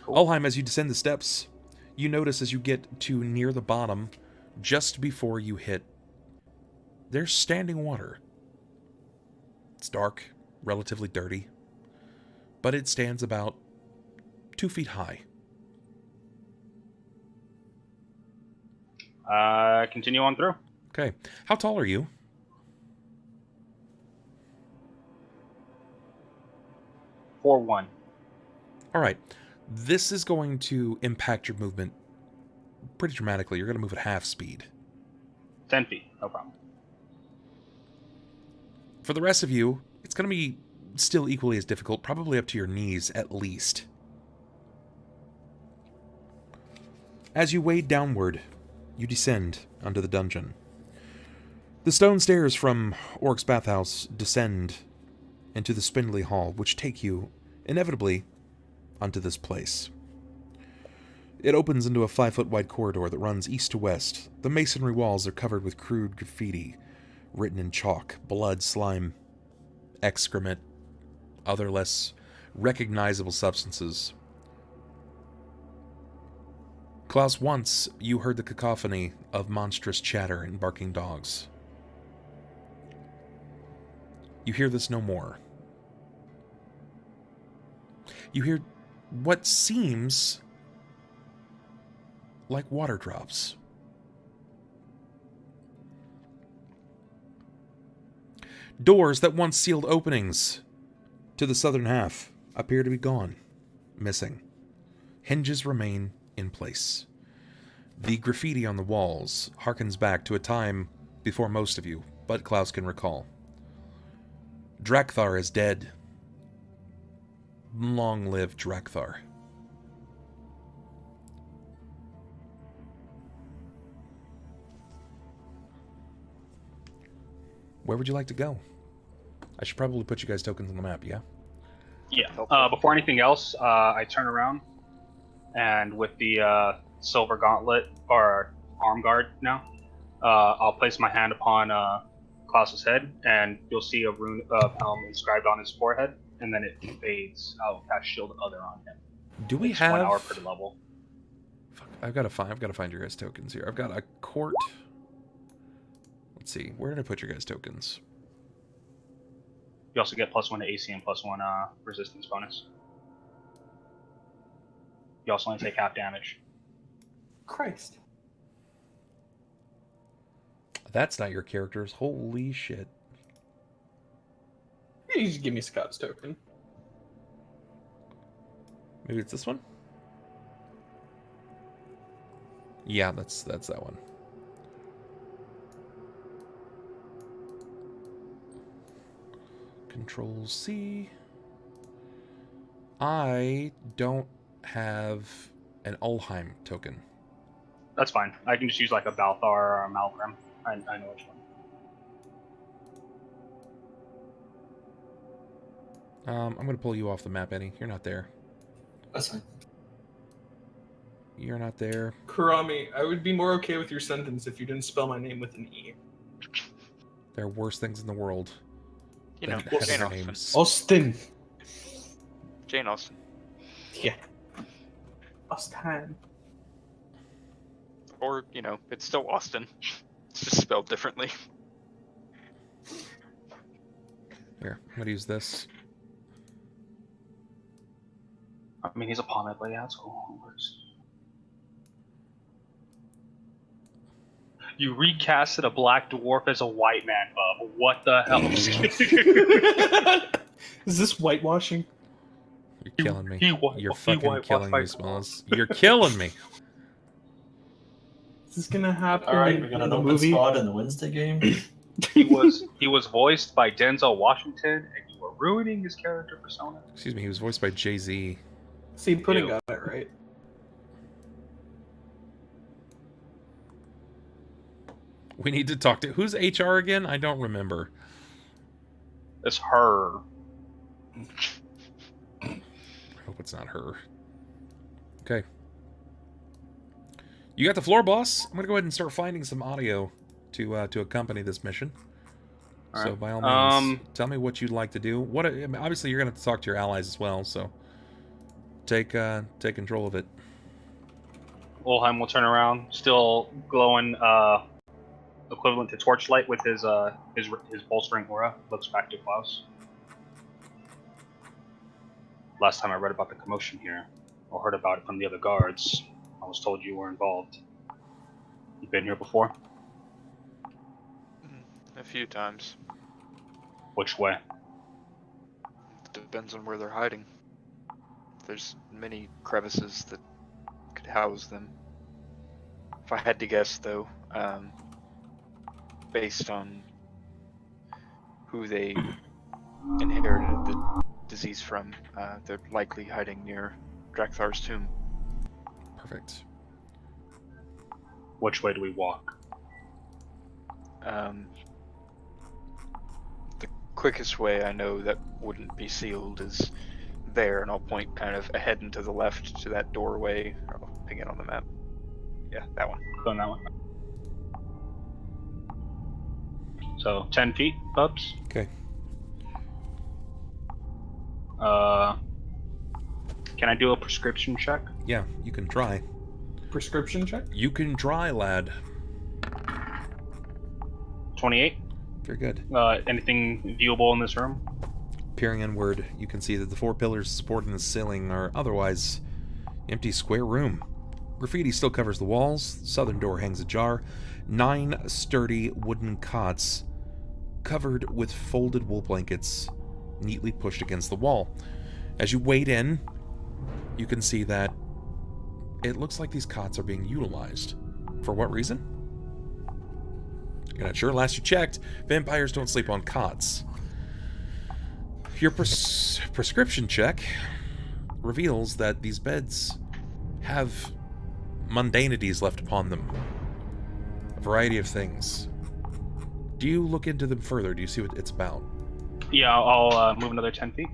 [SPEAKER 2] Cool.
[SPEAKER 1] Ulhime, as you descend the steps, you notice as you get to near the bottom, just before you hit, there's standing water. It's dark, relatively dirty, but it stands about 2 feet high.
[SPEAKER 2] Continue on through.
[SPEAKER 1] Okay. How tall are you?
[SPEAKER 2] 4-1.
[SPEAKER 1] All right. This is going to impact your movement pretty dramatically. You're going to move at half speed.
[SPEAKER 2] 10 feet. No problem.
[SPEAKER 1] For the rest of you, it's going to be still equally as difficult, probably up to your knees at least. As you wade downward, you descend under the dungeon. The stone stairs from Orc's bathhouse descend into the spindly hall, which take you, inevitably, onto this place. It opens into a 5-foot wide corridor that runs east to west. The masonry walls are covered with crude graffiti, written in chalk, blood, slime, excrement, other less recognizable substances. Klaus, once you heard the cacophony of monstrous chatter and barking dogs. You hear this no more. You hear what seems like water drops. Doors that once sealed openings to the southern half appear to be gone, missing. Hinges remain in place. The graffiti on the walls harkens back to a time before most of you, but Klaus can recall. Drakthar is dead. Long live Drakthar. Where would you like to go? I should probably put you guys tokens on the map, yeah?
[SPEAKER 2] Yeah. Before anything else, I turn around, and with the silver gauntlet or arm guard now, I'll place my hand upon Klaus's head, and you'll see a rune of helm inscribed on his forehead, and then it fades. I'll cast Shield Other on him.
[SPEAKER 1] Do we
[SPEAKER 2] It's
[SPEAKER 1] have
[SPEAKER 2] 1 hour per level?
[SPEAKER 1] Fuck, I've got to find your guys' tokens here. I've got a Cort. Let's see, where did I put your guys' tokens?
[SPEAKER 2] You also get +1 to AC and +1 resistance bonus. You also only take half damage.
[SPEAKER 3] Christ.
[SPEAKER 1] That's not your characters. Holy shit.
[SPEAKER 3] You just give me Scott's token.
[SPEAKER 1] Maybe it's this one? Yeah, that's that one. Control C. I don't have an Ulhime token.
[SPEAKER 2] That's fine. I can just use like a Balthar or a Malgrim. I know which one.
[SPEAKER 1] I'm going to pull you off the map, Eddie. You're not there.
[SPEAKER 6] That's fine.
[SPEAKER 1] You're not there.
[SPEAKER 3] Kurami, I would be more okay with your sentence if you didn't spell my name with an E.
[SPEAKER 1] There are worse things in the world.
[SPEAKER 5] You know,
[SPEAKER 1] than having
[SPEAKER 5] Jane
[SPEAKER 1] their
[SPEAKER 5] Austen.
[SPEAKER 1] names.
[SPEAKER 3] Austin.
[SPEAKER 5] Jane Austen.
[SPEAKER 3] Yeah. Austin.
[SPEAKER 5] Or, you know, it's still Austin. It's just spelled differently.
[SPEAKER 1] Here, I'm going to use this.
[SPEAKER 2] I mean, he's a pawn, but yeah, it's cool. It works. You recasted a black dwarf as a white man, Bub. What the hell?
[SPEAKER 3] Is this whitewashing?
[SPEAKER 1] You're killing me.
[SPEAKER 2] He
[SPEAKER 1] You're fucking killing me,
[SPEAKER 2] whitewashed
[SPEAKER 1] Smalls. You're killing me.
[SPEAKER 3] Is this gonna happen?
[SPEAKER 6] All right, we got
[SPEAKER 3] in
[SPEAKER 6] an
[SPEAKER 3] the
[SPEAKER 6] open
[SPEAKER 3] movie?
[SPEAKER 6] spot in the Wednesday game.
[SPEAKER 2] He was voiced by Denzel Washington, and you were ruining his character persona.
[SPEAKER 1] Excuse me, he was voiced by Jay-Z.
[SPEAKER 3] See, Pudding
[SPEAKER 2] Ew.
[SPEAKER 3] got it right.
[SPEAKER 1] We need to talk to... Who's HR again? I don't remember.
[SPEAKER 2] It's her.
[SPEAKER 1] I hope it's not her. Okay. You got the floor, boss. I'm going to go ahead and start finding some audio to accompany this mission.
[SPEAKER 2] All
[SPEAKER 1] So
[SPEAKER 2] right.
[SPEAKER 1] by all means, tell me what you'd like to do. What I mean, obviously, you're going to have to talk to your allies as well, so take control of it.
[SPEAKER 2] Ulhime will turn around, still glowing, equivalent to torchlight with his bolstering aura. Looks back to Klaus. Last time I read about the commotion here, or heard about it from the other guards, I was told you were involved. You been here before?
[SPEAKER 5] A few times.
[SPEAKER 2] Which way?
[SPEAKER 5] Depends on where they're hiding. There's many crevices that could house them. If I had to guess, though, based on who they inherited the disease from, they're likely hiding near Drakthar's tomb.
[SPEAKER 1] Perfect.
[SPEAKER 2] Which way do we walk?
[SPEAKER 5] The quickest way I know that wouldn't be sealed is there, and I'll point kind of ahead and to the left to that doorway. I'll ping it on the map. Yeah, that one.
[SPEAKER 2] Go on that one. So 10 feet, Bubs.
[SPEAKER 1] Okay.
[SPEAKER 2] Can I do a prescription check?
[SPEAKER 1] Yeah, you can try.
[SPEAKER 3] Prescription check?
[SPEAKER 1] You can try, lad.
[SPEAKER 2] 28.
[SPEAKER 1] Very good.
[SPEAKER 2] Anything viewable in this room?
[SPEAKER 1] Peering inward, you can see that the 4 pillars supporting the ceiling are otherwise empty square room. Graffiti still covers the walls. The southern door hangs ajar. 9 sturdy wooden cots covered with folded wool blankets neatly pushed against the wall. As you wade in, you can see that it looks like these cots are being utilized. For what reason? You're not sure. Last you checked, vampires don't sleep on cots. Your prescription check reveals that these beds have mundanities left upon them. A variety of things. Do you look into them further? Do you see what it's about?
[SPEAKER 2] Yeah, I'll move another 10 feet.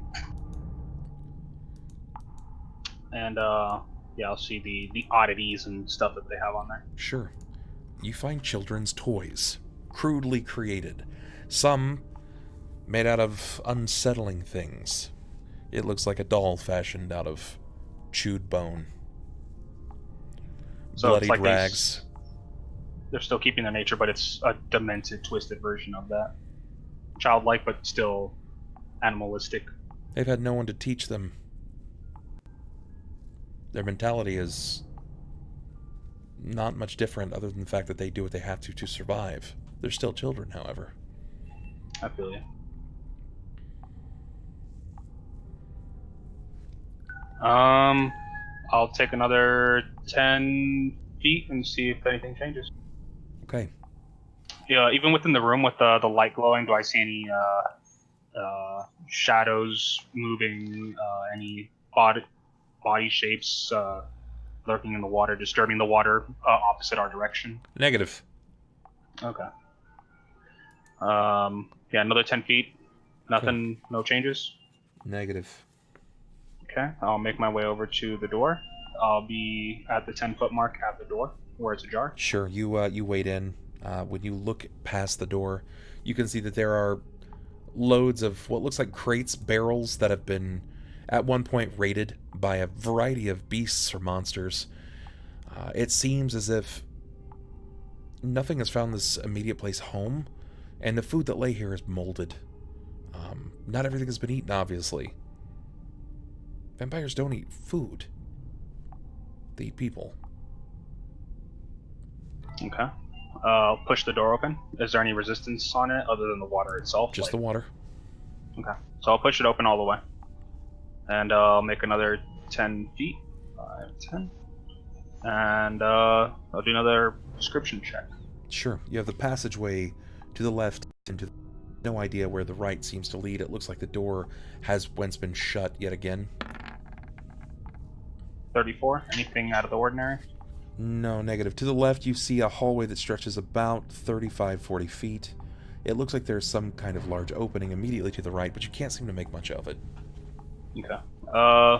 [SPEAKER 2] And yeah, I'll see the oddities and stuff that they have on there.
[SPEAKER 1] Sure. You find children's toys, crudely created. Some made out of unsettling things. It looks like a doll fashioned out of chewed bone.
[SPEAKER 2] So
[SPEAKER 1] Bloodied
[SPEAKER 2] it's like
[SPEAKER 1] rags.
[SPEAKER 2] they're still keeping their nature, but it's a demented, twisted version of that. Childlike, but still animalistic.
[SPEAKER 1] They've had no one to teach them. Their mentality is not much different other than the fact that they do what they have to survive. They're still children, however.
[SPEAKER 2] I feel you. I'll take another 10 feet and see if anything changes.
[SPEAKER 1] Okay.
[SPEAKER 2] Yeah, even within the room with the light glowing, do I see any shadows moving? Any body shapes lurking in the water, disturbing the water opposite our direction?
[SPEAKER 1] Negative.
[SPEAKER 2] Okay. Yeah, another 10 feet. Nothing, no changes?
[SPEAKER 1] Negative.
[SPEAKER 2] Okay, I'll make my way over to the door. I'll be at the 10-foot mark at the door, where it's ajar.
[SPEAKER 1] Sure, you wade in. When you look past the door, you can see that there are loads of what looks like crates, barrels that have been at one point raided by a variety of beasts or monsters. It seems as if nothing has found this immediate place home, and the food that lay here is molded. Not everything has been eaten, obviously. Vampires don't eat food. They eat people.
[SPEAKER 2] Okay. I'll push the door open. Is there any resistance on it other than the water itself?
[SPEAKER 1] Just the water.
[SPEAKER 2] Okay. So I'll push it open all the way. And I'll make another 10 feet. 5, 10. And I'll do another description check.
[SPEAKER 1] Sure. You have the passageway to the left and to no idea where the right seems to lead. It looks like the door has once been shut yet again.
[SPEAKER 2] 34. Anything out of the ordinary?
[SPEAKER 1] No, negative. To the left, you see a hallway that stretches about 35-40 feet. It looks like there's some kind of large opening immediately to the right, but you can't seem to make much of it.
[SPEAKER 2] Okay.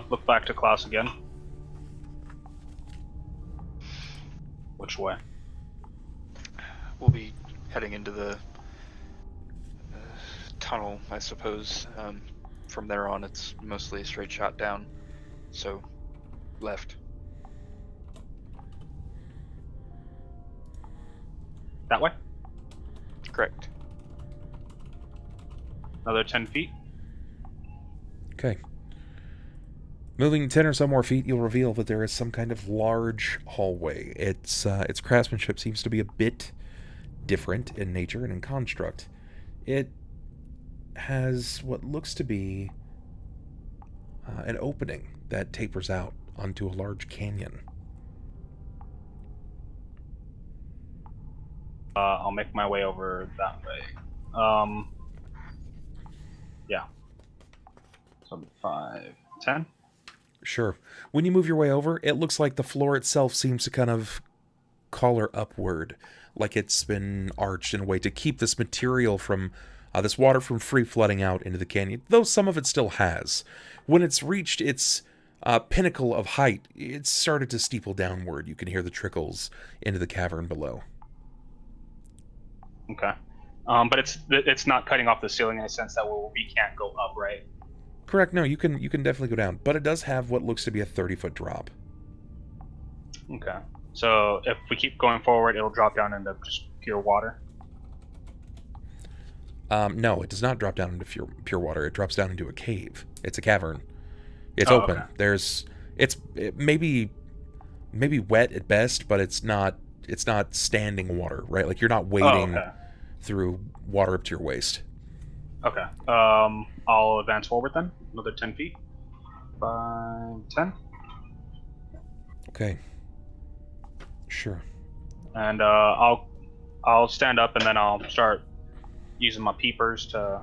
[SPEAKER 2] Look back to Klaus again. Which way?
[SPEAKER 5] We'll be heading into the tunnel, I suppose. From there on, it's mostly a straight shot down. So, left.
[SPEAKER 2] That way?
[SPEAKER 5] Correct.
[SPEAKER 2] Another 10 feet?
[SPEAKER 1] Okay. Moving 10 or so more feet, you'll reveal that there is some kind of large hallway. Its craftsmanship seems to be a bit different in nature and in construct. It has what looks to be an opening that tapers out onto a large canyon.
[SPEAKER 2] I'll make my way over that way. Yeah. So 5, 10.
[SPEAKER 1] Sure. When you move your way over, it looks like the floor itself seems to kind of collar upward, like it's been arched in a way to keep this material from, this water from free flooding out into the canyon, though some of it still has. When it's reached its pinnacle of height, it's started to steeple downward. You can hear the trickles into the cavern below.
[SPEAKER 2] Okay. But it's not cutting off the ceiling in a sense that we can't go up, right?
[SPEAKER 1] Correct. No, you can definitely go down, but it does have what looks to be a 30-foot drop.
[SPEAKER 2] Okay. So if we keep going forward, it'll drop down into just pure water.
[SPEAKER 1] No, it does not drop down into pure water. It drops down into a cave. It's a cavern. It's open.
[SPEAKER 2] Okay.
[SPEAKER 1] It may be wet at best, but it's not standing water, right? Like you're not wading through water up to your waist.
[SPEAKER 2] Okay. I'll advance forward then. Another 10 feet. 5, 10.
[SPEAKER 1] Okay. Sure.
[SPEAKER 2] And I'll stand up and then I'll start using my peepers to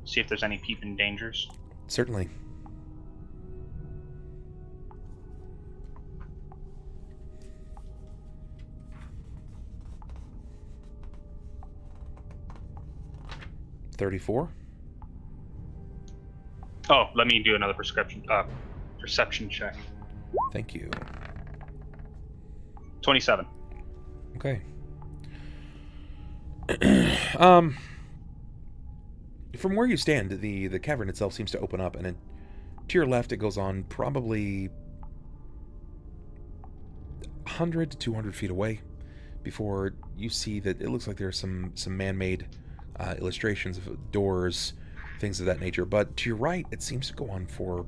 [SPEAKER 2] see if there's any peeping dangers.
[SPEAKER 1] Certainly. $34.
[SPEAKER 2] Oh, let me do another perception check.
[SPEAKER 1] Thank you.
[SPEAKER 2] 27.
[SPEAKER 1] Okay. From where you stand, the cavern itself seems to open up, and to your left it goes on probably 100 to 200 feet away before you see that it looks like there's some man-made illustrations of doors, things of that nature. But to your right, it seems to go on for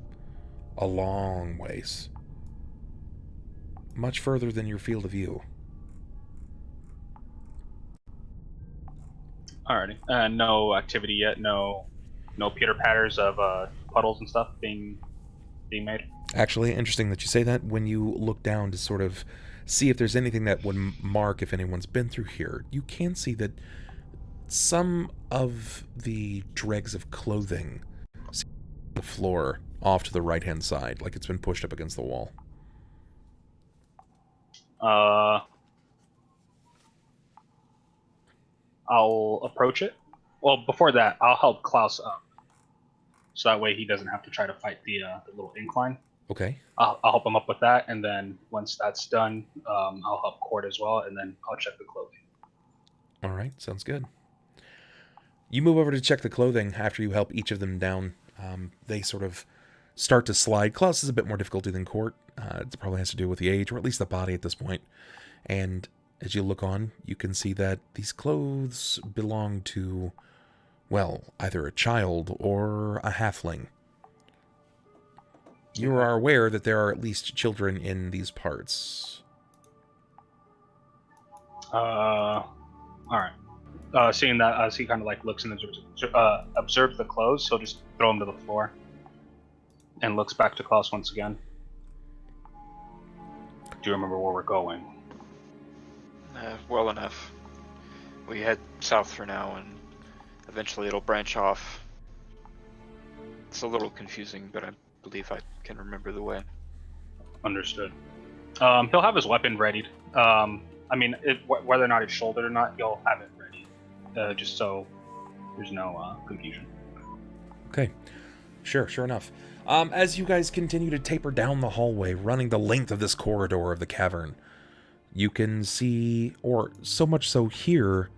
[SPEAKER 1] a long ways. Much further than your field of view.
[SPEAKER 2] Alrighty. No activity yet. No pitter-patters of puddles and stuff being made.
[SPEAKER 1] Actually, interesting that you say that. When you look down to sort of see if there's anything that would mark if anyone's been through here, you can see that some of the dregs of clothing see the floor off to the right-hand side, like it's been pushed up against the wall.
[SPEAKER 2] I'll approach it. Well, before that, I'll help Klaus up, so that way he doesn't have to try to fight the little incline.
[SPEAKER 1] Okay.
[SPEAKER 2] I'll help him up with that, and then once that's done, I'll help Cort as well, and then I'll check the clothing.
[SPEAKER 1] All right, sounds good. You move over to check the clothing after you help each of them down. They sort of start to slide. Klaus is a bit more difficulty than Cort. It probably has to do with the age, or at least the body at this point. And as you look on, you can see that these clothes belong to, well, either a child or a halfling. You are aware that there are at least children in these parts.
[SPEAKER 2] All right. Seeing that, as he kind of like looks and observes the clothes, he'll just throw them to the floor and looks back to Klaus once again. Do you remember where we're going?
[SPEAKER 5] Well enough. We head south for now, and eventually it'll branch off. It's a little confusing, but I believe I can remember the way.
[SPEAKER 2] Understood. He'll have his weapon readied. I mean, whether or not it's shouldered or not, he'll have it ready, just so there's no confusion.
[SPEAKER 1] Okay. Sure enough. As you guys continue to taper down the hallway, running the length of this corridor of the cavern, you can see, or so much so hear,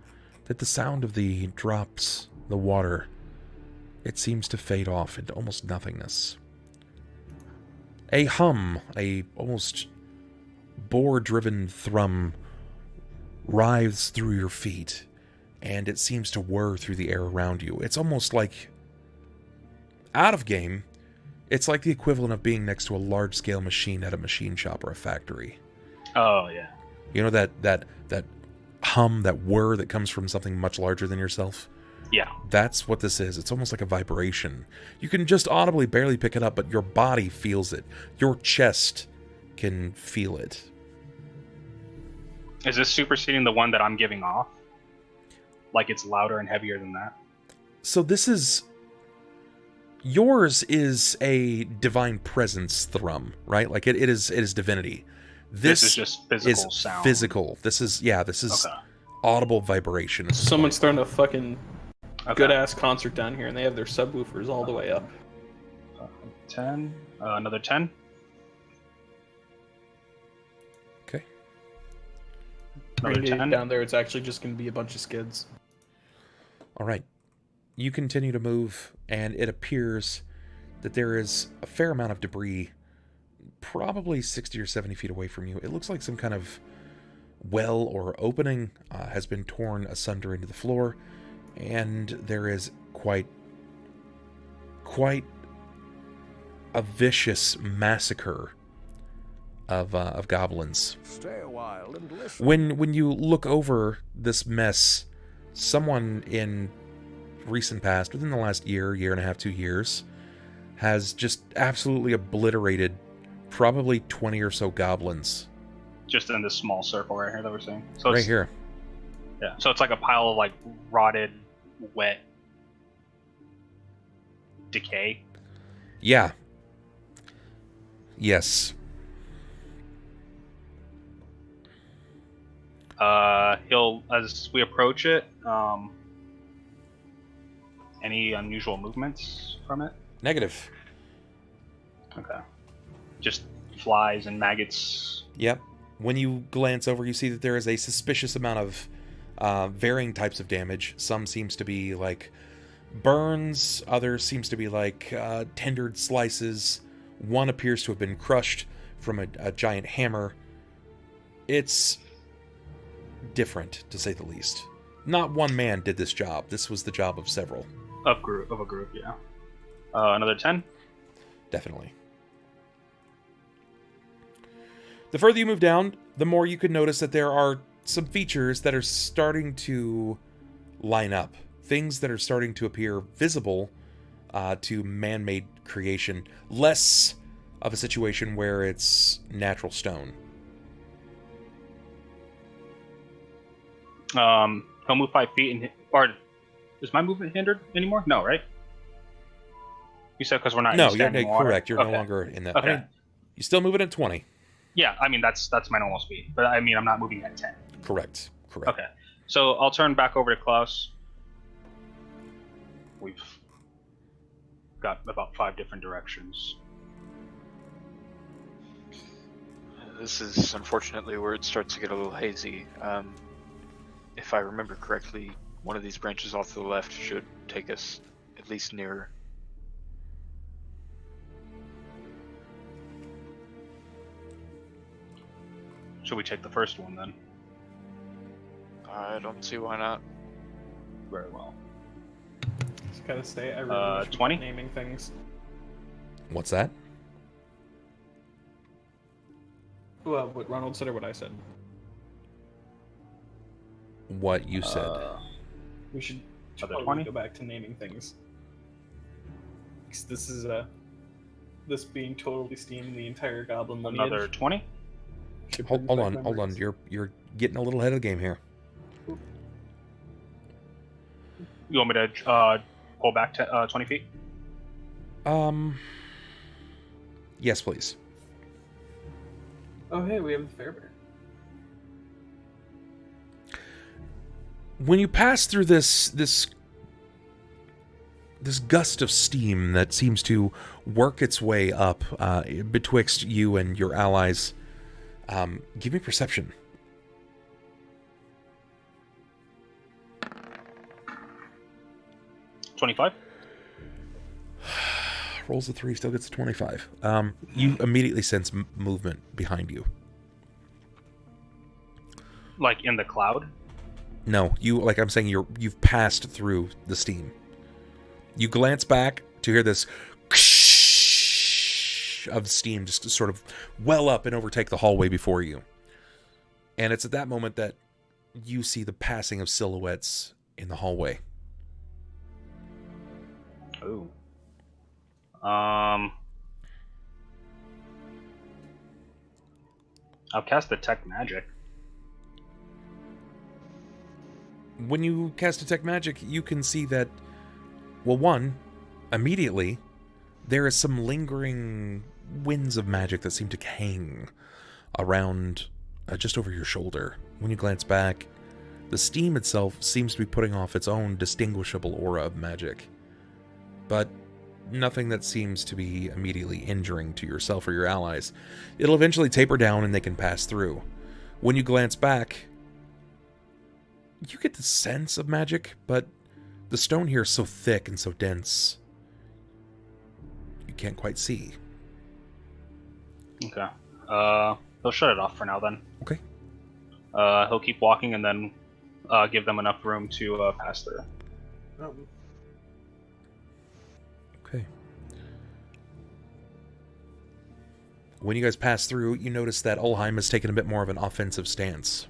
[SPEAKER 1] that the sound of the drops, the water, it seems to fade off into almost nothingness. A hum, a almost boar-driven thrum writhes through your feet, and it seems to whir through the air around you. It's almost like, out of game, it's like the equivalent of being next to a large-scale machine at a machine shop or a factory.
[SPEAKER 2] Oh, yeah.
[SPEAKER 1] You know that hum, that whir that comes from something much larger than yourself?
[SPEAKER 2] Yeah.
[SPEAKER 1] That's what this is. It's almost like a vibration. You can just audibly barely pick it up, but your body feels it. Your chest can feel it.
[SPEAKER 2] Is this superseding the one that I'm giving off? Like it's louder and heavier than that?
[SPEAKER 1] So this is... Yours is a divine presence thrum, right? Like it is divinity.
[SPEAKER 2] This is just physical sound.
[SPEAKER 1] Physical. This is okay. Audible vibration.
[SPEAKER 3] Someone's throwing a fucking good-ass concert down here, and they have their subwoofers all the way up.
[SPEAKER 2] 10. Another 10.
[SPEAKER 1] Okay.
[SPEAKER 2] Another 10.
[SPEAKER 3] Down there, it's actually just going to be a bunch of skids.
[SPEAKER 1] All right. You continue to move, and it appears that there is a fair amount of debris probably 60 or 70 feet away from you. It looks like some kind of well or opening has been torn asunder into the floor, and there is quite a vicious massacre of goblins.
[SPEAKER 7] Stay a while and listen.
[SPEAKER 1] When you look over this mess, someone in recent past, within the last year and a half, 2 years, has just absolutely obliterated probably 20 or so goblins.
[SPEAKER 2] Just in this small circle right here that we're seeing. So
[SPEAKER 1] right here.
[SPEAKER 2] Yeah, so it's like a pile of like rotted, wet decay.
[SPEAKER 1] Yeah. Yes.
[SPEAKER 2] He'll, as we approach it, any unusual movements from it?
[SPEAKER 1] Negative.
[SPEAKER 2] Okay. Just flies and maggots.
[SPEAKER 1] Yep. When you glance over, you see that there is a suspicious amount of varying types of damage. Some seems to be like burns, others seems to be like tendered slices. One appears to have been crushed from a giant hammer. It's different, to say the least. Not one man did this job. This was the job of several.
[SPEAKER 2] Of a group, yeah. Another 10?
[SPEAKER 1] Definitely. The further you move down, the more you can notice that there are some features that are starting to line up. Things that are starting to appear visible to man-made creation. Less of a situation where it's natural stone.
[SPEAKER 2] He'll move 5 feet and... Or, is my movement hindered anymore? No, right? You said because we're not
[SPEAKER 1] No,
[SPEAKER 2] in
[SPEAKER 1] you're
[SPEAKER 2] standing water.
[SPEAKER 1] correct. You're
[SPEAKER 2] Okay.
[SPEAKER 1] no longer in that.
[SPEAKER 2] Okay.
[SPEAKER 1] I mean, you still moving at 20.
[SPEAKER 2] Yeah, I mean, that's my normal speed. But I mean, I'm not moving at 10.
[SPEAKER 1] Correct.
[SPEAKER 2] Okay. So I'll turn back over to Klaus. We've got about 5 different directions.
[SPEAKER 5] This is unfortunately where it starts to get a little hazy. If I remember correctly, one of these branches off to the left should take us at least nearer.
[SPEAKER 2] Should we take the first one then?
[SPEAKER 5] I don't see why not.
[SPEAKER 2] Very well.
[SPEAKER 3] Just gotta say, I really wish we
[SPEAKER 2] 20?
[SPEAKER 3] kept naming things.
[SPEAKER 1] What's that?
[SPEAKER 3] Well, what Ronald said or what I said?
[SPEAKER 1] What you said.
[SPEAKER 3] We should
[SPEAKER 2] Other
[SPEAKER 3] probably
[SPEAKER 2] 20?
[SPEAKER 3] go back to naming things. 'Cause this is this being totally steamed the entire goblin lineage.
[SPEAKER 2] Another 20?
[SPEAKER 3] should
[SPEAKER 1] Hold
[SPEAKER 3] bring
[SPEAKER 1] on,
[SPEAKER 3] back
[SPEAKER 1] hold on.
[SPEAKER 3] memories.
[SPEAKER 1] You're getting a little ahead of the game here.
[SPEAKER 2] You want me to pull back to 20 feet?
[SPEAKER 1] Yes, please.
[SPEAKER 3] Oh, hey, we have the Fairbear.
[SPEAKER 1] When you pass through this gust of steam that seems to work its way up betwixt you and your allies, give me perception.
[SPEAKER 2] 25?
[SPEAKER 1] Rolls a 3, still gets a 25. You immediately sense movement behind you.
[SPEAKER 2] Like in the cloud?
[SPEAKER 1] No, like I'm saying, you've passed through the steam. You glance back to hear this of steam just sort of well up and overtake the hallway before you. And it's at that moment that you see the passing of silhouettes in the hallway.
[SPEAKER 2] Ooh. I'll cast Detect Magic.
[SPEAKER 1] When you cast Detect Magic, you can see that, well, one, immediately, there is some lingering winds of magic that seem to hang around just over your shoulder. When you glance back, the steam itself seems to be putting off its own distinguishable aura of magic. But nothing that seems to be immediately injuring to yourself or your allies. It'll eventually taper down and they can pass through. When you glance back, you get the sense of magic, but the stone here is so thick and so dense, you can't quite see.
[SPEAKER 2] Okay. He'll shut it off for now then.
[SPEAKER 1] Okay.
[SPEAKER 2] He'll keep walking and then give them enough room to pass through.
[SPEAKER 1] Okay. When you guys pass through, you notice that Ulhime has taken a bit more of an offensive stance.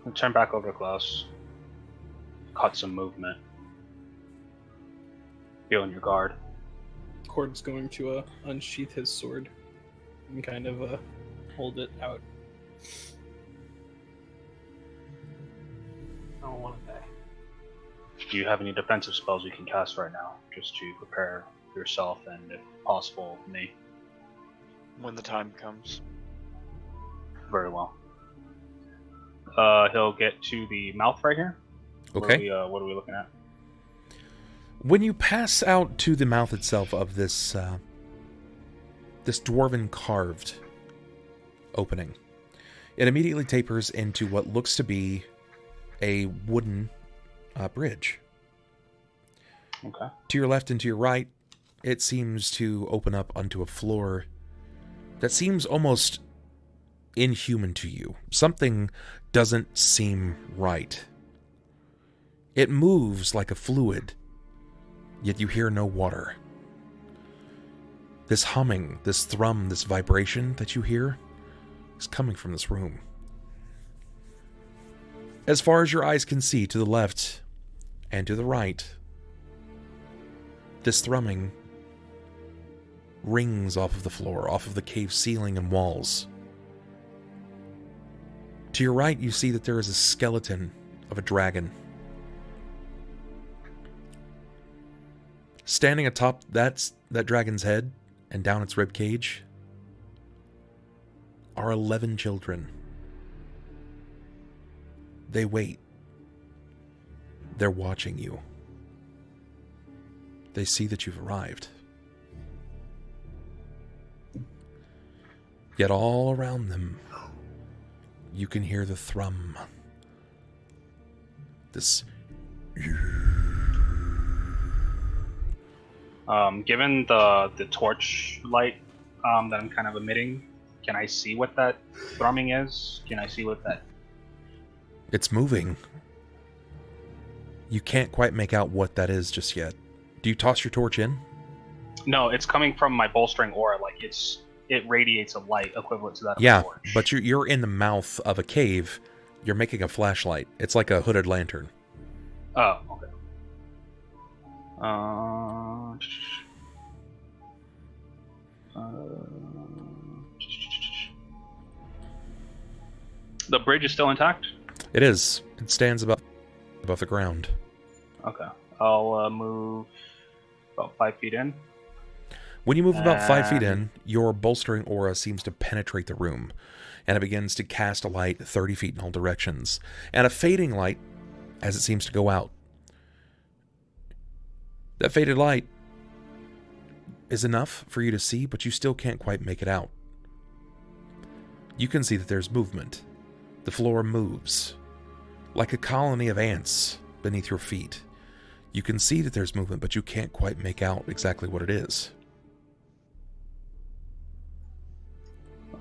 [SPEAKER 2] I'll turn back over to Klaus. Caught some movement. Be on your guard.
[SPEAKER 3] Cord's going to unsheath his sword and kind of hold it out. I don't want to die.
[SPEAKER 2] Do you have any defensive spells you can cast right now, just to prepare yourself and, if possible, me?
[SPEAKER 5] When the time comes.
[SPEAKER 2] Very well. He'll get to the mouth right here.
[SPEAKER 1] Okay.
[SPEAKER 2] What are we looking at?
[SPEAKER 1] When you pass out to the mouth itself of this this dwarven carved opening, it immediately tapers into what looks to be a wooden bridge.
[SPEAKER 2] Okay.
[SPEAKER 1] To your left and to your right, it seems to open up onto a floor that seems almost inhuman to you. Something doesn't seem right. It moves like a fluid, yet you hear no water. This humming, this thrum, this vibration that you hear is coming from this room. As far as your eyes can see, to the left and to the right, this thrumming rings off of the floor, off of the cave ceiling and walls. To your right, you see that there is a skeleton of a dragon. Standing atop that dragon's head and down its rib cage are 11 children. They wait. They're watching you. They see that you've arrived. Yet all around them, you can hear the thrum. This...
[SPEAKER 2] Given the torch light that I'm kind of emitting, can I see what that thrumming is? Can I see what that...
[SPEAKER 1] It's moving. You can't quite make out what that is just yet. Do you toss your torch in?
[SPEAKER 2] No, it's coming from my bolstering aura. Like, it radiates a light equivalent to that of
[SPEAKER 1] Yeah,
[SPEAKER 2] a torch.
[SPEAKER 1] but you're in the mouth of a cave. You're making a flashlight. It's like a hooded lantern.
[SPEAKER 2] Oh, okay. The bridge is still intact?
[SPEAKER 1] It is. It stands above the ground.
[SPEAKER 2] Okay. I'll move about 5 feet in.
[SPEAKER 1] When you move about 5 feet in, your bolstering aura seems to penetrate the room, and it begins to cast a light 30 feet in all directions, and a fading light as it seems to go out. That faded light is enough for you to see, but you still can't quite make it out. You can see that there's movement. The floor moves, like a colony of ants beneath your feet. You can see that there's movement, but you can't quite make out exactly what it is.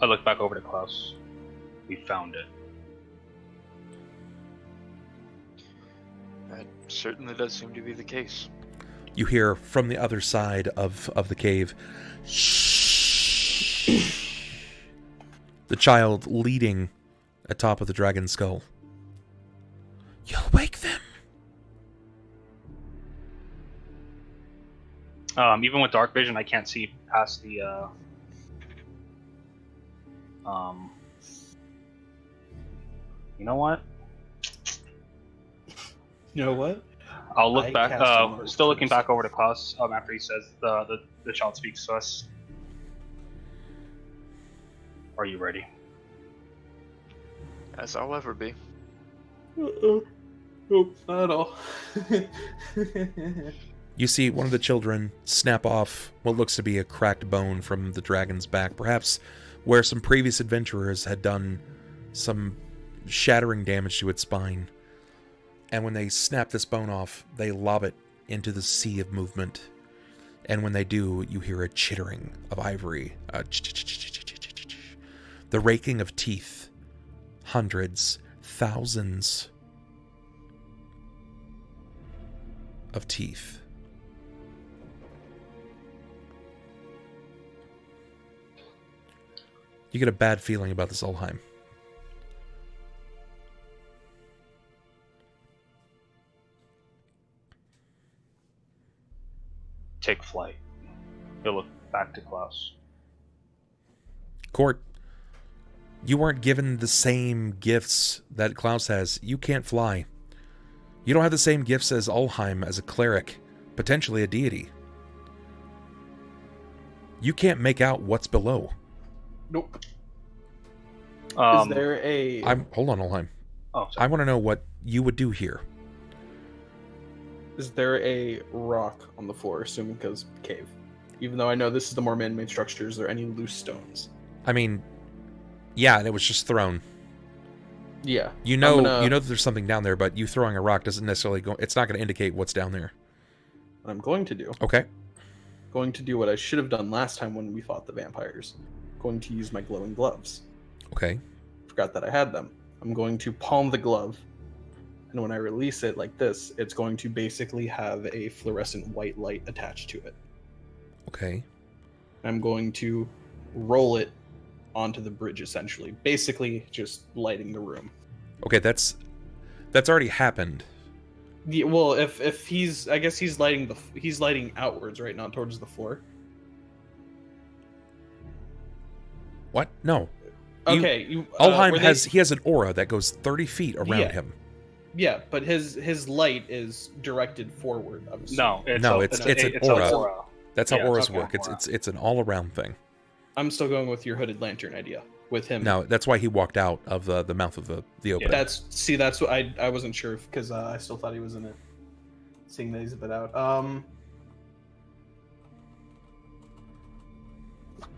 [SPEAKER 2] I look back over to Klaus. We found it.
[SPEAKER 5] That certainly does seem to be the case.
[SPEAKER 1] You hear from the other side of the cave, the child leading atop of the dragon's skull. You'll wake them.
[SPEAKER 2] Even with dark vision, I can't see past the you know what?
[SPEAKER 3] You know what?
[SPEAKER 2] I'll look
[SPEAKER 3] I
[SPEAKER 2] back.
[SPEAKER 3] cast a mark
[SPEAKER 2] Still looking
[SPEAKER 3] first.
[SPEAKER 2] back over to Klaus after he says the child speaks to us. Are you ready?
[SPEAKER 5] As I'll ever be.
[SPEAKER 3] Nope, not at all.
[SPEAKER 1] You see one of the children snap off what looks to be a cracked bone from the dragon's back, perhaps where some previous adventurers had done some shattering damage to its spine. And when they snap this bone off, they lob it into the sea of movement. And when they do, you hear a chittering of ivory. The raking of teeth. Hundreds, thousands of teeth. You get a bad feeling about this Ulhime.
[SPEAKER 2] Take flight. He'll look back to Klaus.
[SPEAKER 1] Cort, you weren't given the same gifts that Klaus has. You can't fly. You don't have the same gifts as Ulhime as a cleric, potentially a deity. You can't make out what's below.
[SPEAKER 3] Nope.
[SPEAKER 2] Um,
[SPEAKER 3] Is there a...
[SPEAKER 1] Hold on, Ulhime.
[SPEAKER 2] Oh,
[SPEAKER 1] I
[SPEAKER 2] sorry.
[SPEAKER 1] want to know what you would do here.
[SPEAKER 3] Is there a rock on the floor, assuming because cave? Even though I know this is the more man-made structure, is there any loose stones?
[SPEAKER 1] I mean, yeah, and it was just thrown.
[SPEAKER 3] Yeah.
[SPEAKER 1] You know that there's something down there, but you throwing a rock doesn't necessarily go. It's not going to indicate what's down there.
[SPEAKER 3] What I'm going to do.
[SPEAKER 1] Okay.
[SPEAKER 3] Going to do what I should have done last time when we fought the vampires. Going to use my glowing gloves.
[SPEAKER 1] Okay.
[SPEAKER 3] Forgot that I had them. I'm going to palm the glove, and when I release it like this, it's going to basically have a fluorescent white light attached to it.
[SPEAKER 1] Okay.
[SPEAKER 3] I'm going to roll it onto the bridge, essentially. Basically, just lighting the room.
[SPEAKER 1] Okay, that's already happened.
[SPEAKER 3] Yeah, well, if he's, I guess he's lighting outwards, right, not towards the floor.
[SPEAKER 1] What? No.
[SPEAKER 3] Okay.
[SPEAKER 1] Ulhime has an aura that goes 30 feet around him.
[SPEAKER 3] Yeah, but his light is directed forward. It's
[SPEAKER 1] an aura. That's how auras work.
[SPEAKER 3] Aura.
[SPEAKER 1] It's an all around thing.
[SPEAKER 3] I'm still going with your hooded lantern idea with him.
[SPEAKER 1] No, that's why he walked out of the mouth of the opening.
[SPEAKER 3] That's what I wasn't sure because I still thought he was in it. Seeing that he's a bit out.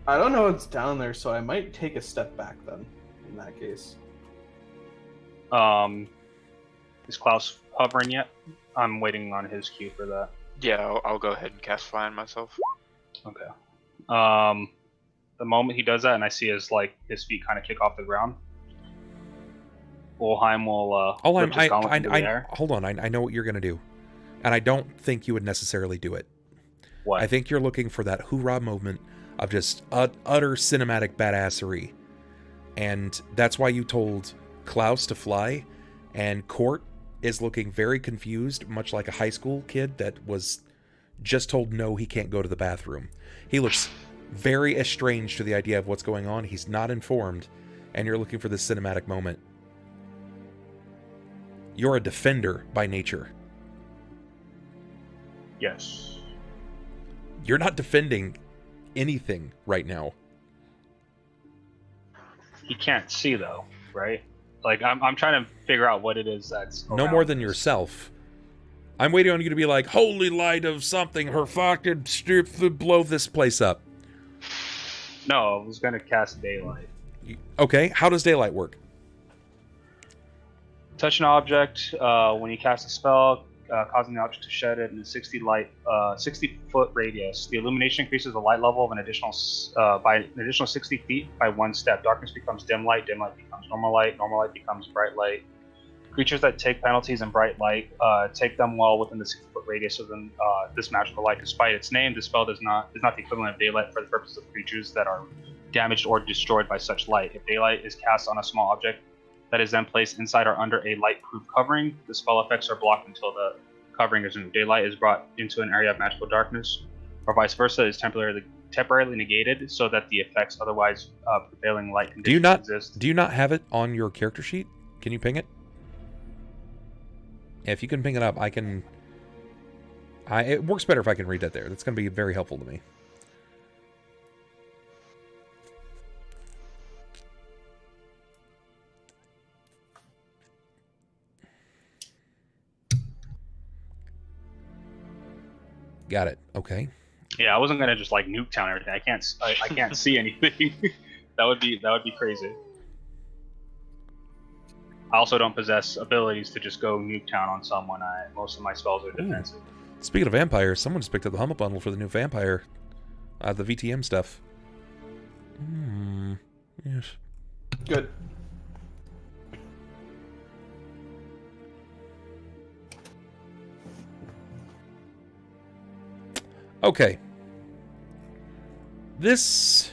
[SPEAKER 3] I don't know what's down there, so I might take a step back then. In that case.
[SPEAKER 2] Is Klaus hovering yet? I'm waiting on his cue for that.
[SPEAKER 5] Yeah, I'll go ahead and cast Fly on myself.
[SPEAKER 2] Okay. The moment he does that, and I see his feet kind of kick off the ground, Ulhime will lift his gauntlet into the air.
[SPEAKER 1] Hold on, I know what you're gonna do, and I don't think you would necessarily do it.
[SPEAKER 2] What?
[SPEAKER 1] I think you're looking for that hoorah moment of just utter cinematic badassery, and that's why you told Klaus to fly, and Cort is looking very confused, much like a high school kid that was just told no, he can't go to the bathroom. He looks very estranged to the idea of what's going on. He's not informed, and you're looking for this cinematic moment. You're a defender by nature.
[SPEAKER 2] Yes.
[SPEAKER 1] You're not defending anything right now.
[SPEAKER 2] He can't see though, right? Like I'm trying to figure out what it is that's
[SPEAKER 1] no more than yourself. I'm waiting on you to be like, holy light of something, her fucking blow this place up.
[SPEAKER 2] No, I was gonna cast daylight.
[SPEAKER 1] Okay, how does daylight work?
[SPEAKER 2] Touch an object when you cast a spell, causing the object to shed it in a 60-foot radius. The illumination increases the light level of an additional by an additional 60 feet by one step. Darkness becomes dim light becomes normal light becomes bright light. Creatures that take penalties in bright light take them well within the 60-foot radius of this magical light. Despite its name, the spell is not the equivalent of daylight for the purposes of creatures that are damaged or destroyed by such light. If daylight is cast on a small object that is then placed inside or under a light-proof covering, the spell effects are blocked until the covering is removed. Daylight is brought into an area of magical darkness, or vice versa, is temporarily negated so that the effects otherwise prevailing light conditions exist.
[SPEAKER 1] Do you not have it on your character sheet? Can you ping it? Yeah, if you can ping it up, I can... it works better if I can read that there. That's going to be very helpful to me. Got it. Okay.
[SPEAKER 2] Yeah, I wasn't gonna just like Nuketown everything. I can't see anything. that would be crazy. I also don't possess abilities to just go Nuketown on someone. Most of my spells are defensive.
[SPEAKER 1] Speaking of vampires, someone just picked up the Humble Bundle for the new vampire, the VTM stuff. Yes.
[SPEAKER 3] Good.
[SPEAKER 1] Okay. This...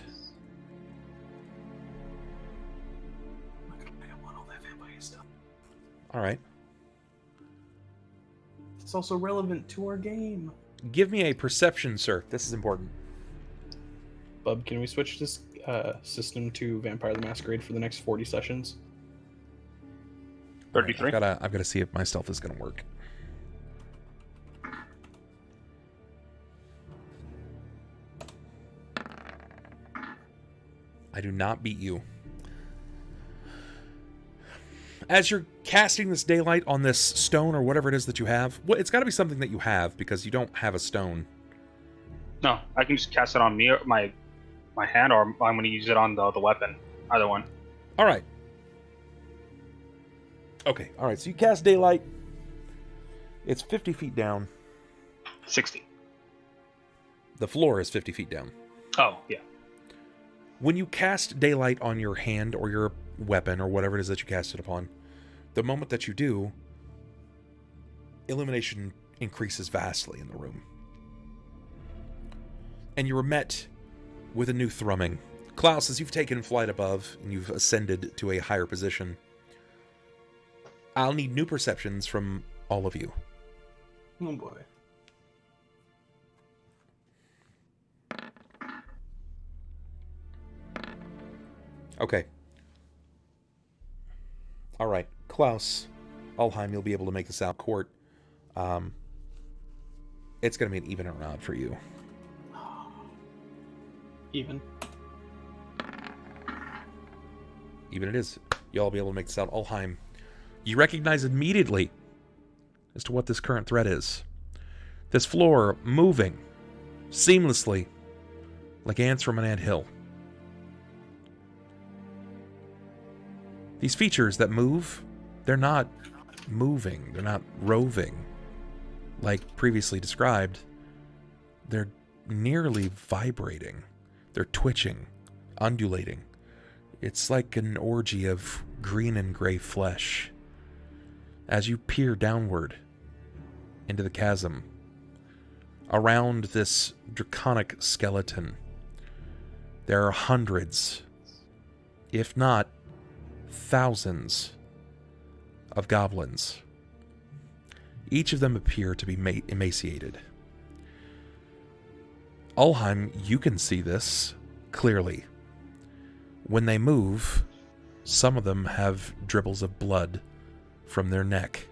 [SPEAKER 1] Alright.
[SPEAKER 3] It's also relevant to our game.
[SPEAKER 1] Give me a perception, sir. This is important.
[SPEAKER 3] Bub, can we switch this system to Vampire the Masquerade for the next 40 sessions?
[SPEAKER 2] 33?
[SPEAKER 1] I've got to see if my stealth is going to work. I do not beat you. As you're casting this daylight on this stone or whatever it is that you have, well, it's got to be something that you have because you don't have a stone.
[SPEAKER 2] No, I can just cast it on me, my hand, or I'm going to use it on the weapon. Either one.
[SPEAKER 1] All right. Okay, all right. So you cast daylight. It's 50 feet down.
[SPEAKER 2] 60.
[SPEAKER 1] The floor is 50 feet down.
[SPEAKER 2] Oh, yeah.
[SPEAKER 1] When you cast daylight on your hand or your weapon or whatever it is that you cast it upon, the moment that you do, illumination increases vastly in the room. And you are met with a new thrumming. Klaus, as you've taken flight above and you've ascended to a higher position, I'll need new perceptions from all of you.
[SPEAKER 3] Oh boy.
[SPEAKER 1] Okay. All right. Klaus, Ulhime, you'll be able to make this out. Cort, it's going to be an even or odd for you.
[SPEAKER 3] Even.
[SPEAKER 1] Even it is. You'll all be able to make this out. Ulhime, you recognize immediately as to what this current threat is. This floor moving seamlessly like ants from an anthill. These features that move, they're not moving, they're not roving like previously described. They're nearly vibrating. They're twitching, undulating. It's like an orgy of green and gray flesh. As you peer downward into the chasm, around this draconic skeleton, there are hundreds, if not thousands, of goblins. Each of them appear to be emaciated. Ulhime, you can see this clearly. When they move, some of them have dribbles of blood from their neck.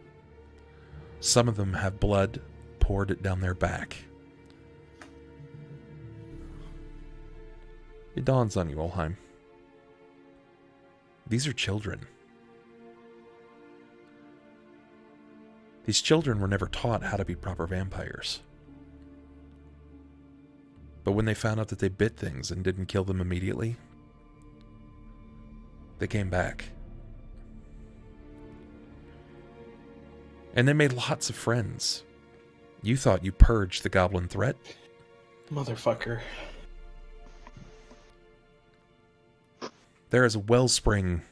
[SPEAKER 1] Some of them have blood poured down their back. It dawns on you, Ulhime. These are children. These children were never taught how to be proper vampires. But when they found out that they bit things and didn't kill them immediately, they came back. And they made lots of friends. You thought you purged the goblin threat?
[SPEAKER 3] Motherfucker.
[SPEAKER 1] There is a wellspring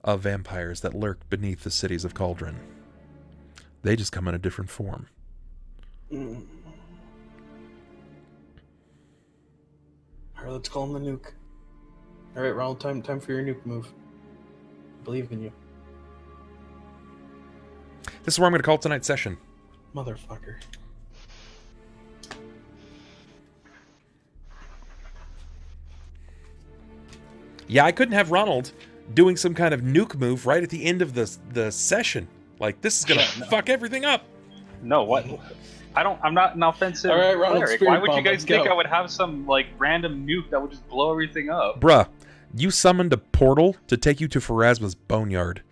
[SPEAKER 1] of vampires that lurk beneath the cities of Cauldron. They just come in a different form.
[SPEAKER 3] Mm. Alright, let's call him the nuke. Alright, Ronald, time for your nuke move. I believe in you.
[SPEAKER 1] This is where I'm going to call tonight's session.
[SPEAKER 3] Motherfucker.
[SPEAKER 1] Yeah, I couldn't have Ronald doing some kind of nuke move right at the end of the session. Like, this is gonna fuck everything up.
[SPEAKER 2] No, what? I'm not an offensive
[SPEAKER 3] All right, Ronald,
[SPEAKER 2] cleric.
[SPEAKER 3] spirit
[SPEAKER 2] Why would
[SPEAKER 3] bomb,
[SPEAKER 2] you guys
[SPEAKER 3] let's
[SPEAKER 2] think
[SPEAKER 3] go.
[SPEAKER 2] I would have some, like, random nuke that would just blow everything up?
[SPEAKER 1] Bruh, you summoned a portal to take you to Pharasma's boneyard.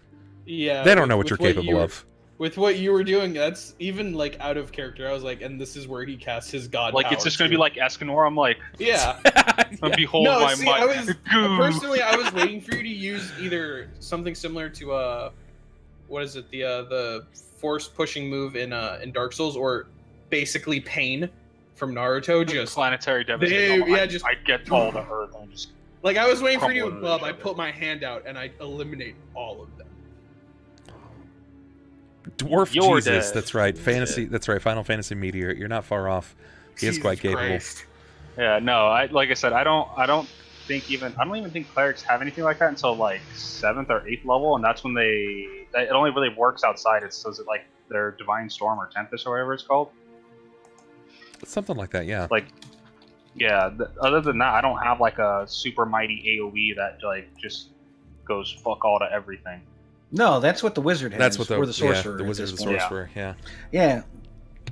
[SPEAKER 3] Yeah.
[SPEAKER 1] They don't know what you're capable of.
[SPEAKER 3] With what you were doing, that's even, like, out of character. I was like, and this is where he casts his god
[SPEAKER 2] Like,
[SPEAKER 3] power,
[SPEAKER 2] it's just gonna
[SPEAKER 3] too.
[SPEAKER 2] be like Escanor. I'm like,
[SPEAKER 3] Yeah.
[SPEAKER 2] behold
[SPEAKER 3] No,
[SPEAKER 2] my
[SPEAKER 3] see,
[SPEAKER 2] might.
[SPEAKER 3] I was
[SPEAKER 2] Goo.
[SPEAKER 3] personally, I was waiting for you to use either something similar to what is it, the force pushing move in Dark Souls, or basically Pain from Naruto. Just
[SPEAKER 2] planetary devastation.
[SPEAKER 3] yeah, just
[SPEAKER 2] I get all the earth and just
[SPEAKER 3] like I was waiting for you,
[SPEAKER 2] crumble
[SPEAKER 3] Bub.
[SPEAKER 2] into
[SPEAKER 3] I
[SPEAKER 2] each other.
[SPEAKER 3] put my hand out and I eliminate all of them.
[SPEAKER 1] Dwarf
[SPEAKER 2] You're
[SPEAKER 1] Jesus,
[SPEAKER 2] dead.
[SPEAKER 1] that's right. Fantasy, that's right. Final Fantasy Meteor. You're not far off. He is
[SPEAKER 3] Jesus
[SPEAKER 1] quite capable.
[SPEAKER 3] Christ.
[SPEAKER 2] Yeah, no. Like I said, I don't even think clerics have anything like that until like 7th or 8th level, and that's when it only really works outside. It's so is it like their Divine Storm or Tempest or whatever it's called.
[SPEAKER 1] Something like that, yeah.
[SPEAKER 2] Like, yeah. Other than that, I don't have like a super mighty AOE that like just goes fuck all to everything.
[SPEAKER 4] No, that's what the wizard has.
[SPEAKER 1] That's what
[SPEAKER 4] or the sorcerer.
[SPEAKER 1] Yeah, the
[SPEAKER 4] at
[SPEAKER 1] wizard,
[SPEAKER 4] this
[SPEAKER 1] the
[SPEAKER 4] point.
[SPEAKER 1] sorcerer, yeah.
[SPEAKER 4] Yeah.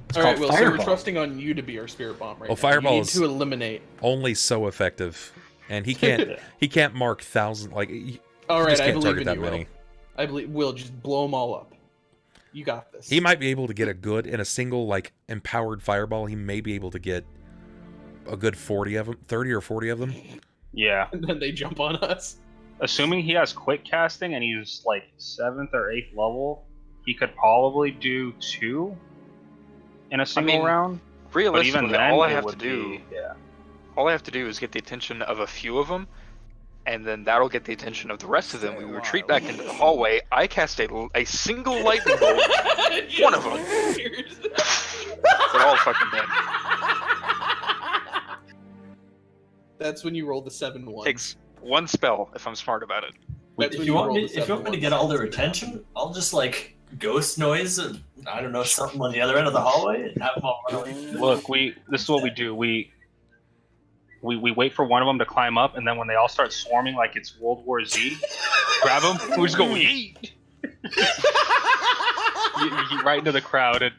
[SPEAKER 4] It's
[SPEAKER 3] All right,
[SPEAKER 4] called
[SPEAKER 3] Will. So we're
[SPEAKER 4] Fireball.
[SPEAKER 3] trusting on you to be our spirit bomb, right?
[SPEAKER 1] Well,
[SPEAKER 3] now.
[SPEAKER 1] Fireball
[SPEAKER 3] you need
[SPEAKER 1] is-
[SPEAKER 3] to eliminate.
[SPEAKER 1] Only so effective. And he can't mark thousands, like, he
[SPEAKER 3] All right,
[SPEAKER 1] just
[SPEAKER 3] I
[SPEAKER 1] can't
[SPEAKER 3] believe
[SPEAKER 1] target
[SPEAKER 3] in
[SPEAKER 1] that
[SPEAKER 3] you,
[SPEAKER 1] many.
[SPEAKER 3] Will. I believe we'll just blow them all up. You got this.
[SPEAKER 1] He might be able to get a good in a single like empowered fireball. He may be able to get a good 40 of them, 30 or 40 of them.
[SPEAKER 2] Yeah.
[SPEAKER 3] And then they jump on us.
[SPEAKER 2] Assuming he has quick casting and he's like 7th or 8th level, he could probably do 2 in a single round.
[SPEAKER 5] Realistically,
[SPEAKER 2] But even then,
[SPEAKER 5] all I
[SPEAKER 2] it
[SPEAKER 5] have to
[SPEAKER 2] would
[SPEAKER 5] do,
[SPEAKER 2] be, yeah.
[SPEAKER 5] all I have to do is get the attention of a few of them, and then that'll get the attention of the rest of them. We retreat back into the hallway. I cast a single lightning bolt. One of them. They're all fucking dead.
[SPEAKER 3] That's when you roll the 7-1.
[SPEAKER 5] Takes one spell if I'm smart about it.
[SPEAKER 3] That's
[SPEAKER 6] If
[SPEAKER 3] when
[SPEAKER 6] you want
[SPEAKER 3] roll
[SPEAKER 6] me,
[SPEAKER 3] the
[SPEAKER 6] if you want me to
[SPEAKER 3] 7-1.
[SPEAKER 6] get all their attention, I'll just like ghost noise, or, I don't know, something on the other end of the hallway, and have them all run away.
[SPEAKER 2] Look, this is what we do. We wait for one of them to climb up, and then when they all start swarming like it's World War Z, grab them. We just go yeet. Right into the crowd, and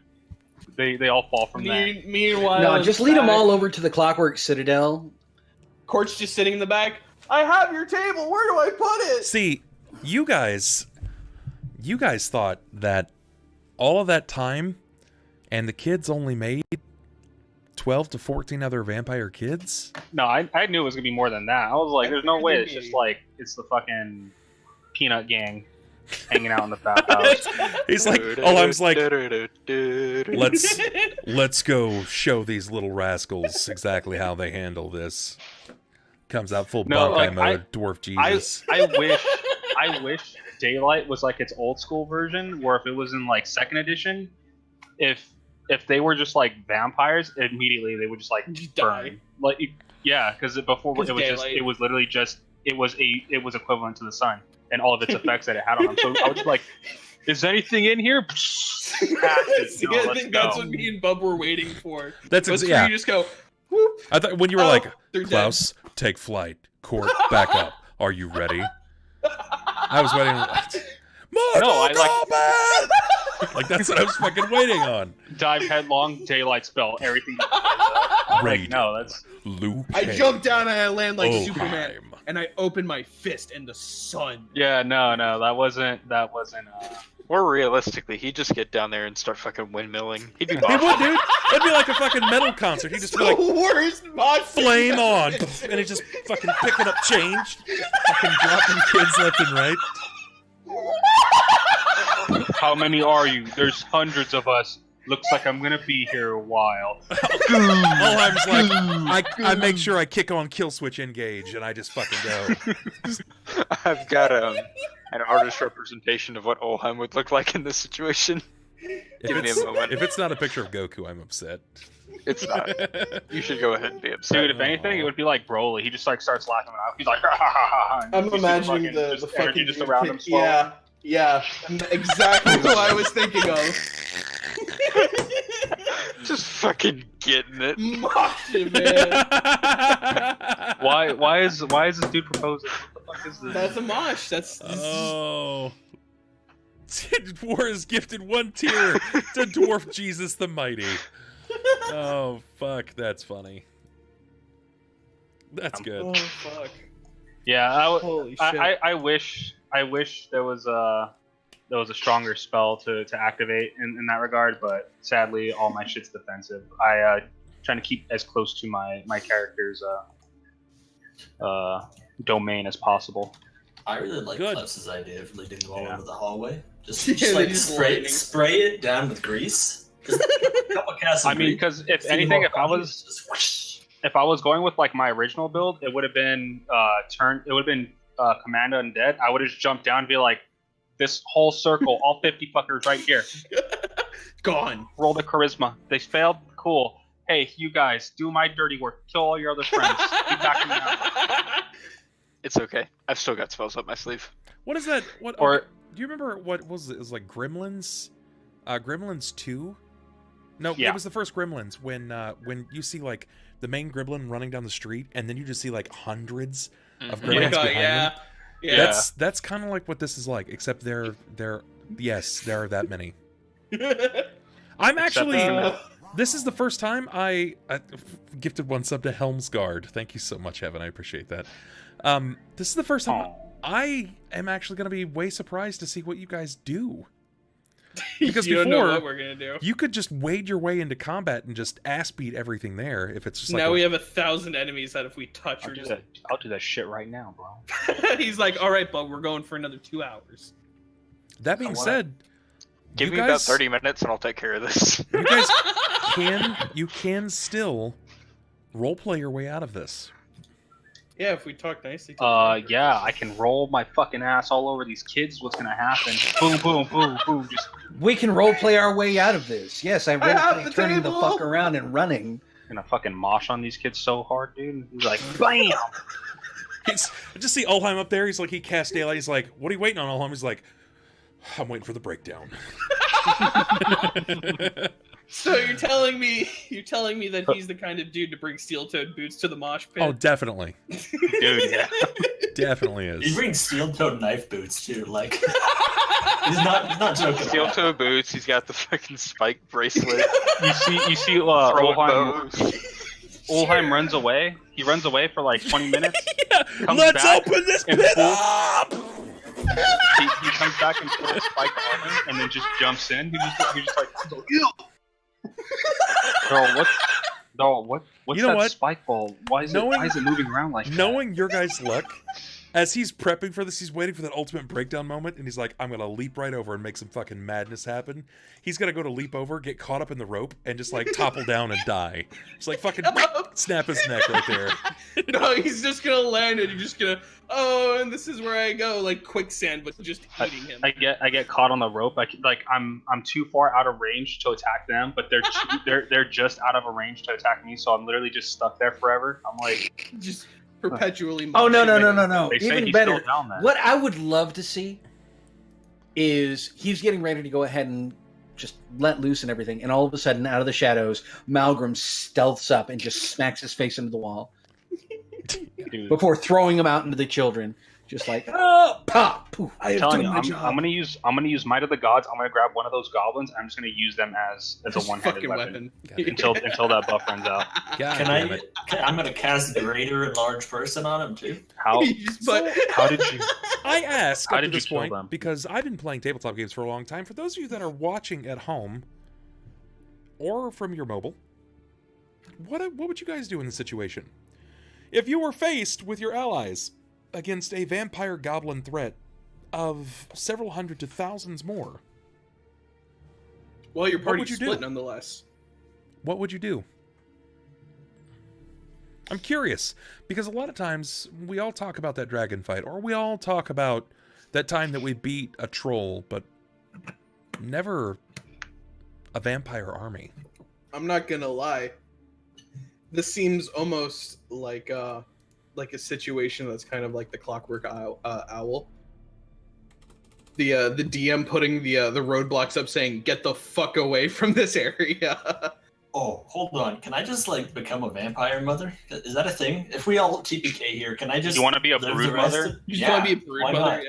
[SPEAKER 2] they all fall from that.
[SPEAKER 3] Meanwhile,
[SPEAKER 4] No, just lead them
[SPEAKER 3] back,
[SPEAKER 4] all over to the Clockwork Citadel.
[SPEAKER 3] Cort's just sitting in the back. I have your table. Where do I put it?
[SPEAKER 1] See, you guys thought that all of that time, and the kids only made 12 to 14 other vampire kids?
[SPEAKER 2] No, I knew it was gonna be more than that. I was like, there's no
[SPEAKER 3] figured
[SPEAKER 2] way.
[SPEAKER 3] it'd
[SPEAKER 2] It's
[SPEAKER 3] be-
[SPEAKER 2] just like it's the fucking peanut gang hanging out in the bathhouse.
[SPEAKER 1] He's like, Ulhime's like, let's go show these little rascals exactly how they handle this. Comes out full
[SPEAKER 2] No,
[SPEAKER 1] Bankai
[SPEAKER 2] like,
[SPEAKER 1] mode, dwarf Jesus.
[SPEAKER 2] I wish Daylight was like its old school version, where if it was in like 2nd edition, if they were just like vampires, immediately they would just like
[SPEAKER 3] Just
[SPEAKER 2] burn.
[SPEAKER 3] die.
[SPEAKER 2] Like yeah, because before it was
[SPEAKER 3] Daylight.
[SPEAKER 2] it was literally just it was equivalent to the sun and all of its effects that it had on them. So I was just like, is anything in here?
[SPEAKER 3] See,
[SPEAKER 2] No,
[SPEAKER 3] I
[SPEAKER 2] let's
[SPEAKER 3] think that's
[SPEAKER 2] go.
[SPEAKER 3] what me and Bub were waiting for.
[SPEAKER 1] That's
[SPEAKER 3] Was for
[SPEAKER 1] yeah.
[SPEAKER 3] you just go, whoop.
[SPEAKER 1] I thought when you were
[SPEAKER 3] Oh,
[SPEAKER 1] like,
[SPEAKER 3] they're dead.
[SPEAKER 1] Klaus, take flight. Cort, back up. Are you ready? I was waiting. Mortal Kombat! Like that's what I was fucking waiting on.
[SPEAKER 2] Dive headlong, Daylight spell, everything.
[SPEAKER 1] Raid.
[SPEAKER 2] No, that's
[SPEAKER 1] Luke.
[SPEAKER 3] I jump down and I land like
[SPEAKER 1] Ulhime.
[SPEAKER 3] Superman, and I open my fist and the sun.
[SPEAKER 2] yeah, no, that wasn't.
[SPEAKER 5] Or realistically, he'd just get down there and start fucking windmilling. He'd be
[SPEAKER 1] He would, dude. It'd be like a fucking metal concert. He'd just be like,
[SPEAKER 3] The worst mod
[SPEAKER 1] flame on, and he's just fucking picking up change, fucking dropping kids left and right.
[SPEAKER 2] How many are you? There's hundreds of us. Looks like I'm gonna be here a while.
[SPEAKER 1] Ulhime's like, I make sure I kick on kill switch engage, and I just fucking go.
[SPEAKER 5] I've got an artist representation of what Ulhime would look like in this situation. Give me a moment.
[SPEAKER 1] If it's not a picture of Goku, I'm upset.
[SPEAKER 5] It's not. You should go ahead and be upset.
[SPEAKER 2] Dude, if anything, it would be like Broly. He just like starts laughing out. He's like, ha ha ha ha. And
[SPEAKER 3] I'm
[SPEAKER 2] you see
[SPEAKER 3] imagining the
[SPEAKER 2] just
[SPEAKER 3] fucking
[SPEAKER 2] energy just around him. swelling.
[SPEAKER 3] yeah, exactly what I was thinking of.
[SPEAKER 5] Just fucking getting it.
[SPEAKER 3] Moshing, man.
[SPEAKER 2] Why is this dude proposing? What the fuck is this?
[SPEAKER 3] That's a mosh. That's
[SPEAKER 1] Oh. War has gifted one tier to Dwarf Jesus the Mighty. Oh, fuck. That's funny. That's good.
[SPEAKER 3] Oh fuck!
[SPEAKER 2] Yeah,
[SPEAKER 3] Holy shit!
[SPEAKER 2] I wish there was a stronger spell to activate in that regard, but sadly all my shit's defensive. I trying to keep as close to my character's domain as possible.
[SPEAKER 6] I really like
[SPEAKER 1] Good.
[SPEAKER 6] Klaus's idea of leading them all
[SPEAKER 2] Yeah.
[SPEAKER 6] over the hallway. Just,
[SPEAKER 3] Yeah,
[SPEAKER 6] just like
[SPEAKER 3] just
[SPEAKER 6] spray
[SPEAKER 3] lightning.
[SPEAKER 6] it down with grease. Just a couple casts of
[SPEAKER 2] I mean,
[SPEAKER 6] grease.
[SPEAKER 2] because if
[SPEAKER 6] See
[SPEAKER 2] anything,
[SPEAKER 6] more
[SPEAKER 2] if I was
[SPEAKER 6] bodies, just whoosh.
[SPEAKER 2] if I was going with like my original build, it would have been Commando Undead. I would have just jumped down and be like, this whole circle, all 50 fuckers right here.
[SPEAKER 3] Gone.
[SPEAKER 2] Roll the charisma. They failed. Cool. Hey, you guys, do my dirty work. Kill all your other friends. Be back in the house.
[SPEAKER 5] It's okay. I've still got spells up my sleeve.
[SPEAKER 1] What is that? What?
[SPEAKER 2] Or-
[SPEAKER 1] okay, do you remember what was it? It was like Gremlins? Gremlins 2? No,
[SPEAKER 2] Yeah.
[SPEAKER 1] it was the first Gremlins when you see like the main gremlin running down the street, and then you just see like hundreds of
[SPEAKER 5] Mhm.
[SPEAKER 1] gremlins behind
[SPEAKER 3] yeah.
[SPEAKER 1] him.
[SPEAKER 3] Yeah.
[SPEAKER 1] That's kind of like what this is like, except there are that many. I'm actually. This is the first time I gifted one sub to Helmsguard. Thank you so much, Evan. I appreciate that. This is the first time
[SPEAKER 2] Aw.
[SPEAKER 1] I am actually going to be way surprised to see what you guys do. Because
[SPEAKER 3] you don't know
[SPEAKER 1] before,
[SPEAKER 3] what we're gonna do.
[SPEAKER 1] you could just wade your way into combat and just ass beat everything there. If it's just like
[SPEAKER 3] Now we have 1,000 enemies that if we touch,
[SPEAKER 2] I'll
[SPEAKER 3] we're
[SPEAKER 2] do,
[SPEAKER 3] just.
[SPEAKER 2] that. I'll do that shit right now, bro.
[SPEAKER 3] He's like, all right, but we're going for another 2 hours.
[SPEAKER 1] That being said,
[SPEAKER 5] Give
[SPEAKER 1] you
[SPEAKER 5] me
[SPEAKER 1] guys,
[SPEAKER 5] about 30 minutes and I'll take care of this.
[SPEAKER 1] You guys can still roleplay your way out of this.
[SPEAKER 3] Yeah, if we talk nicely. To them.
[SPEAKER 2] Yeah, I can roll my fucking ass all over these kids. What's gonna happen? Boom, boom, boom, boom. Just
[SPEAKER 4] We can roleplay our way out of this. Yes, I
[SPEAKER 3] have
[SPEAKER 4] roleplay
[SPEAKER 3] the
[SPEAKER 4] turning the
[SPEAKER 3] table.
[SPEAKER 4] fuck around and running.
[SPEAKER 2] gonna fucking mosh on these kids so hard, dude. He's like, bam.
[SPEAKER 1] I just see Ulhime up there. He's like, he casts daylight. He's like, what are you waiting on, Ulhime? He's like, I'm waiting for the breakdown.
[SPEAKER 3] So you're telling me that he's the kind of dude to bring steel-toed boots to the mosh pit?
[SPEAKER 1] Oh, definitely.
[SPEAKER 2] Dude, yeah.
[SPEAKER 1] Definitely
[SPEAKER 6] He
[SPEAKER 1] is.
[SPEAKER 6] brings steel-toed knife boots too. Like he's not joking.
[SPEAKER 5] Steel
[SPEAKER 6] about
[SPEAKER 5] toe boots. He's got the fucking spike bracelet.
[SPEAKER 2] You see,
[SPEAKER 5] Throwing
[SPEAKER 2] Ulhime,
[SPEAKER 5] bows.
[SPEAKER 2] Ulhime runs away. He runs away for like 20 minutes.
[SPEAKER 1] Yeah,
[SPEAKER 2] Comes
[SPEAKER 1] let's
[SPEAKER 2] back
[SPEAKER 1] open this
[SPEAKER 2] and
[SPEAKER 1] pit
[SPEAKER 2] pulls-
[SPEAKER 1] up!
[SPEAKER 2] He comes back and pulls spike armor and then just jumps in. He's just like, ew. What's
[SPEAKER 1] You know
[SPEAKER 2] that
[SPEAKER 1] what?
[SPEAKER 2] spike ball? Why is it moving around like that?
[SPEAKER 1] Knowing your guys' luck, as he's prepping for this, he's waiting for that ultimate breakdown moment, and he's like, I'm going to leap right over and make some fucking madness happen. He's going to go to leap over, get caught up in the rope, and just, like, topple down and die. Just, like, fucking snap his neck right there.
[SPEAKER 3] No, he's just gonna land and you're just gonna, oh, and this is where I go, like quicksand, but just hitting him.
[SPEAKER 2] I get caught on the rope. I'm too far out of range to attack them, but they're just out of a range to attack me. So I'm literally just stuck there forever. I'm like,
[SPEAKER 3] Just perpetually.
[SPEAKER 4] Oh, no.
[SPEAKER 2] they say
[SPEAKER 4] Even
[SPEAKER 2] he's
[SPEAKER 4] better.
[SPEAKER 2] still down there.
[SPEAKER 4] What I would love to see is he's getting ready to go ahead and just let loose and everything, and all of a sudden, out of the shadows, Malgrim stealths up and just smacks his face into the wall
[SPEAKER 2] Dude,
[SPEAKER 4] before throwing him out into the children. Just like, oh, pop, poof, I
[SPEAKER 2] I'm
[SPEAKER 4] have
[SPEAKER 2] telling
[SPEAKER 4] done
[SPEAKER 2] you,
[SPEAKER 4] my
[SPEAKER 2] I'm
[SPEAKER 4] job.
[SPEAKER 2] gonna use Might of the Gods. I'm gonna grab one of those goblins. And I'm just gonna use them as a
[SPEAKER 3] Just
[SPEAKER 2] one-handed
[SPEAKER 3] fucking
[SPEAKER 2] weapon,
[SPEAKER 1] weapon.
[SPEAKER 2] until that buff runs out.
[SPEAKER 1] God
[SPEAKER 6] Can
[SPEAKER 1] damn it.
[SPEAKER 6] I'm gonna cast Greater Enlarged Person on him too.
[SPEAKER 2] How
[SPEAKER 3] You just put-
[SPEAKER 2] how did you?
[SPEAKER 1] I ask
[SPEAKER 2] How
[SPEAKER 1] up to
[SPEAKER 2] did you
[SPEAKER 1] this
[SPEAKER 2] kill
[SPEAKER 1] point,
[SPEAKER 2] them?
[SPEAKER 1] because I've been playing tabletop games for a long time. For those of you that are watching at home, or from your mobile, what would you guys do in this situation? If you were faced with your allies against a vampire goblin threat of several hundred to thousands more,
[SPEAKER 3] Well, your
[SPEAKER 1] What
[SPEAKER 3] party's
[SPEAKER 1] would you
[SPEAKER 3] split
[SPEAKER 1] do?
[SPEAKER 3] nonetheless.
[SPEAKER 1] what would you do? I'm curious, because a lot of times we all talk about that dragon fight, or we all talk about that time that we beat a troll, but never a vampire army.
[SPEAKER 3] I'm not gonna lie. This seems almost like a situation that's kind of like the Clockwork Owl. The DM putting the roadblocks up, saying, "Get the fuck away from this area."
[SPEAKER 6] Oh, hold on. Can I just like become a vampire mother? Is that a thing? If we all TPK here, can I just?
[SPEAKER 2] You want to be a
[SPEAKER 6] live
[SPEAKER 2] brood
[SPEAKER 6] the rest
[SPEAKER 2] mother?
[SPEAKER 6] of-
[SPEAKER 3] You just
[SPEAKER 6] yeah,
[SPEAKER 3] want to be a brood
[SPEAKER 6] why
[SPEAKER 3] mother?
[SPEAKER 6] not?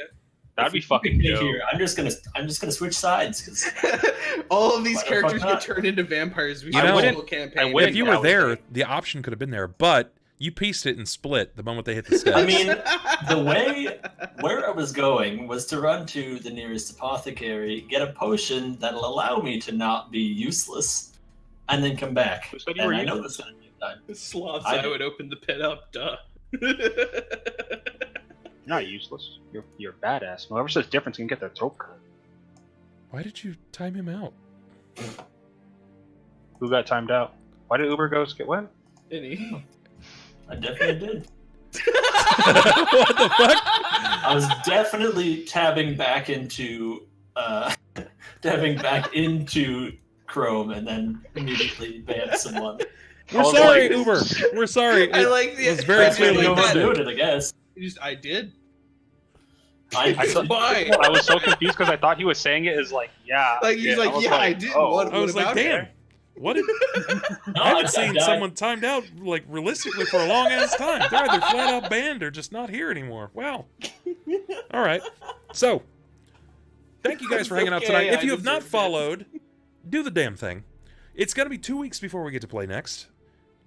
[SPEAKER 2] That'd be
[SPEAKER 6] If we
[SPEAKER 2] fucking
[SPEAKER 6] TPK
[SPEAKER 2] dope.
[SPEAKER 6] here, I'm just gonna switch sides because
[SPEAKER 3] Yeah. All of these
[SPEAKER 6] Why the
[SPEAKER 3] characters
[SPEAKER 6] fuck
[SPEAKER 3] get
[SPEAKER 6] not?
[SPEAKER 3] turned into vampires. We
[SPEAKER 1] You
[SPEAKER 3] should
[SPEAKER 1] know,
[SPEAKER 3] do a whole campaign.
[SPEAKER 2] I wouldn't
[SPEAKER 1] If you
[SPEAKER 2] doubt
[SPEAKER 1] were there,
[SPEAKER 2] it.
[SPEAKER 1] the option could have been there, but you pieced it and split the moment they hit the steps.
[SPEAKER 6] I mean, the way where I was going was to run to the nearest apothecary, get a potion that'll allow me to not be useless, and then come back.
[SPEAKER 2] Who said you
[SPEAKER 6] And
[SPEAKER 2] were
[SPEAKER 6] I know
[SPEAKER 2] useless?
[SPEAKER 6] this is a time.
[SPEAKER 3] Sloths,
[SPEAKER 6] I
[SPEAKER 3] I
[SPEAKER 6] did.
[SPEAKER 3] would open the pit up, duh.
[SPEAKER 2] You're not useless. You're badass. Whoever says different can get their throat cut.
[SPEAKER 1] Why did you time him out?
[SPEAKER 2] Who got timed out? Why did Uber Ghost get what?
[SPEAKER 3] Any.
[SPEAKER 6] I definitely did.
[SPEAKER 1] What the fuck?
[SPEAKER 6] I was definitely tabbing back into Chrome and then immediately banned someone.
[SPEAKER 1] We're
[SPEAKER 2] Oh,
[SPEAKER 1] sorry,
[SPEAKER 2] like-
[SPEAKER 1] Uber. We're sorry.
[SPEAKER 3] I
[SPEAKER 1] It
[SPEAKER 3] like the.
[SPEAKER 1] was very
[SPEAKER 3] I
[SPEAKER 1] clearly
[SPEAKER 3] like that.
[SPEAKER 6] overdoing it, I guess.
[SPEAKER 3] I did.
[SPEAKER 6] I
[SPEAKER 3] Why?
[SPEAKER 2] I was so confused because I thought he was saying it as like, yeah.
[SPEAKER 3] Like he's like,
[SPEAKER 2] was
[SPEAKER 3] yeah, I did. What
[SPEAKER 1] I was like,
[SPEAKER 3] about
[SPEAKER 1] damn.
[SPEAKER 3] it?
[SPEAKER 1] What did
[SPEAKER 6] No,
[SPEAKER 1] I haven't
[SPEAKER 6] I
[SPEAKER 1] seen
[SPEAKER 6] died.
[SPEAKER 1] someone timed out like realistically for a long ass time. They're either flat out banned or just not here anymore. Wow. All right. So, thank you guys for hanging out
[SPEAKER 3] Okay,
[SPEAKER 1] tonight. If
[SPEAKER 3] I
[SPEAKER 1] you have not
[SPEAKER 3] deserved it.
[SPEAKER 1] followed, do the damn thing. It's going to be 2 weeks before we get to play next.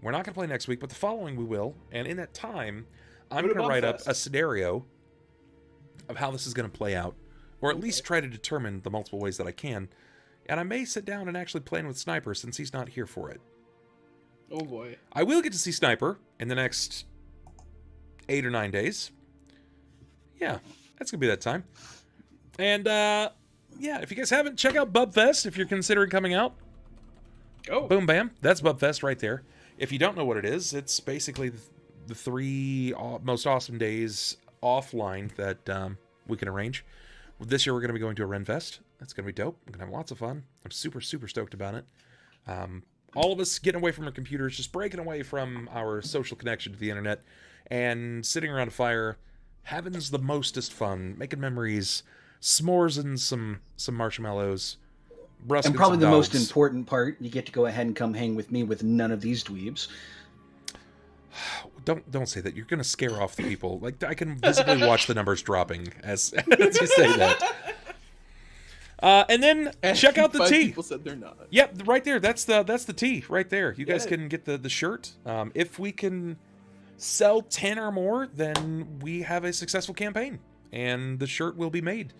[SPEAKER 1] We're not going to play next week, but the following we will. And in that time, I'm
[SPEAKER 3] Go to
[SPEAKER 1] going to write up
[SPEAKER 3] Bumfest.
[SPEAKER 1] a scenario of how this is going to play out, or at least try to determine the multiple ways that I can. And I may sit down and actually plan with Sniper since he's not here for it.
[SPEAKER 3] Oh boy.
[SPEAKER 1] I will get to see Sniper in the next 8 or 9 days. Yeah, that's going to be that time. And, yeah, if you guys haven't, check out BubFest if you're considering coming out.
[SPEAKER 3] Oh.
[SPEAKER 1] Boom, bam. That's BubFest right there. If you don't know what it is, it's basically the 3 most awesome days offline that we can arrange. This year we're going to be going to a Renfest. That's going to be dope. We're going to have lots of fun. I'm super, super stoked about it. All of us getting away from our computers, just breaking away from our social connection to the internet, and sitting around a fire, having the mostest fun, making memories, s'mores and some marshmallows, brusking
[SPEAKER 4] And probably
[SPEAKER 1] some
[SPEAKER 4] the
[SPEAKER 1] dogs.
[SPEAKER 4] most important part, you get to go ahead and come hang with me with none of these dweebs.
[SPEAKER 1] Don't say that. You're going to scare off the people. Like, I can visibly watch the numbers dropping as you say that. And then check out the
[SPEAKER 3] 5
[SPEAKER 1] tee.
[SPEAKER 3] People said they're not.
[SPEAKER 1] Yep, right there. That's the tee right there. You guys
[SPEAKER 3] Yeah.
[SPEAKER 1] can get the shirt. If we can sell 10 or more, then we have a successful campaign, and the shirt will be made.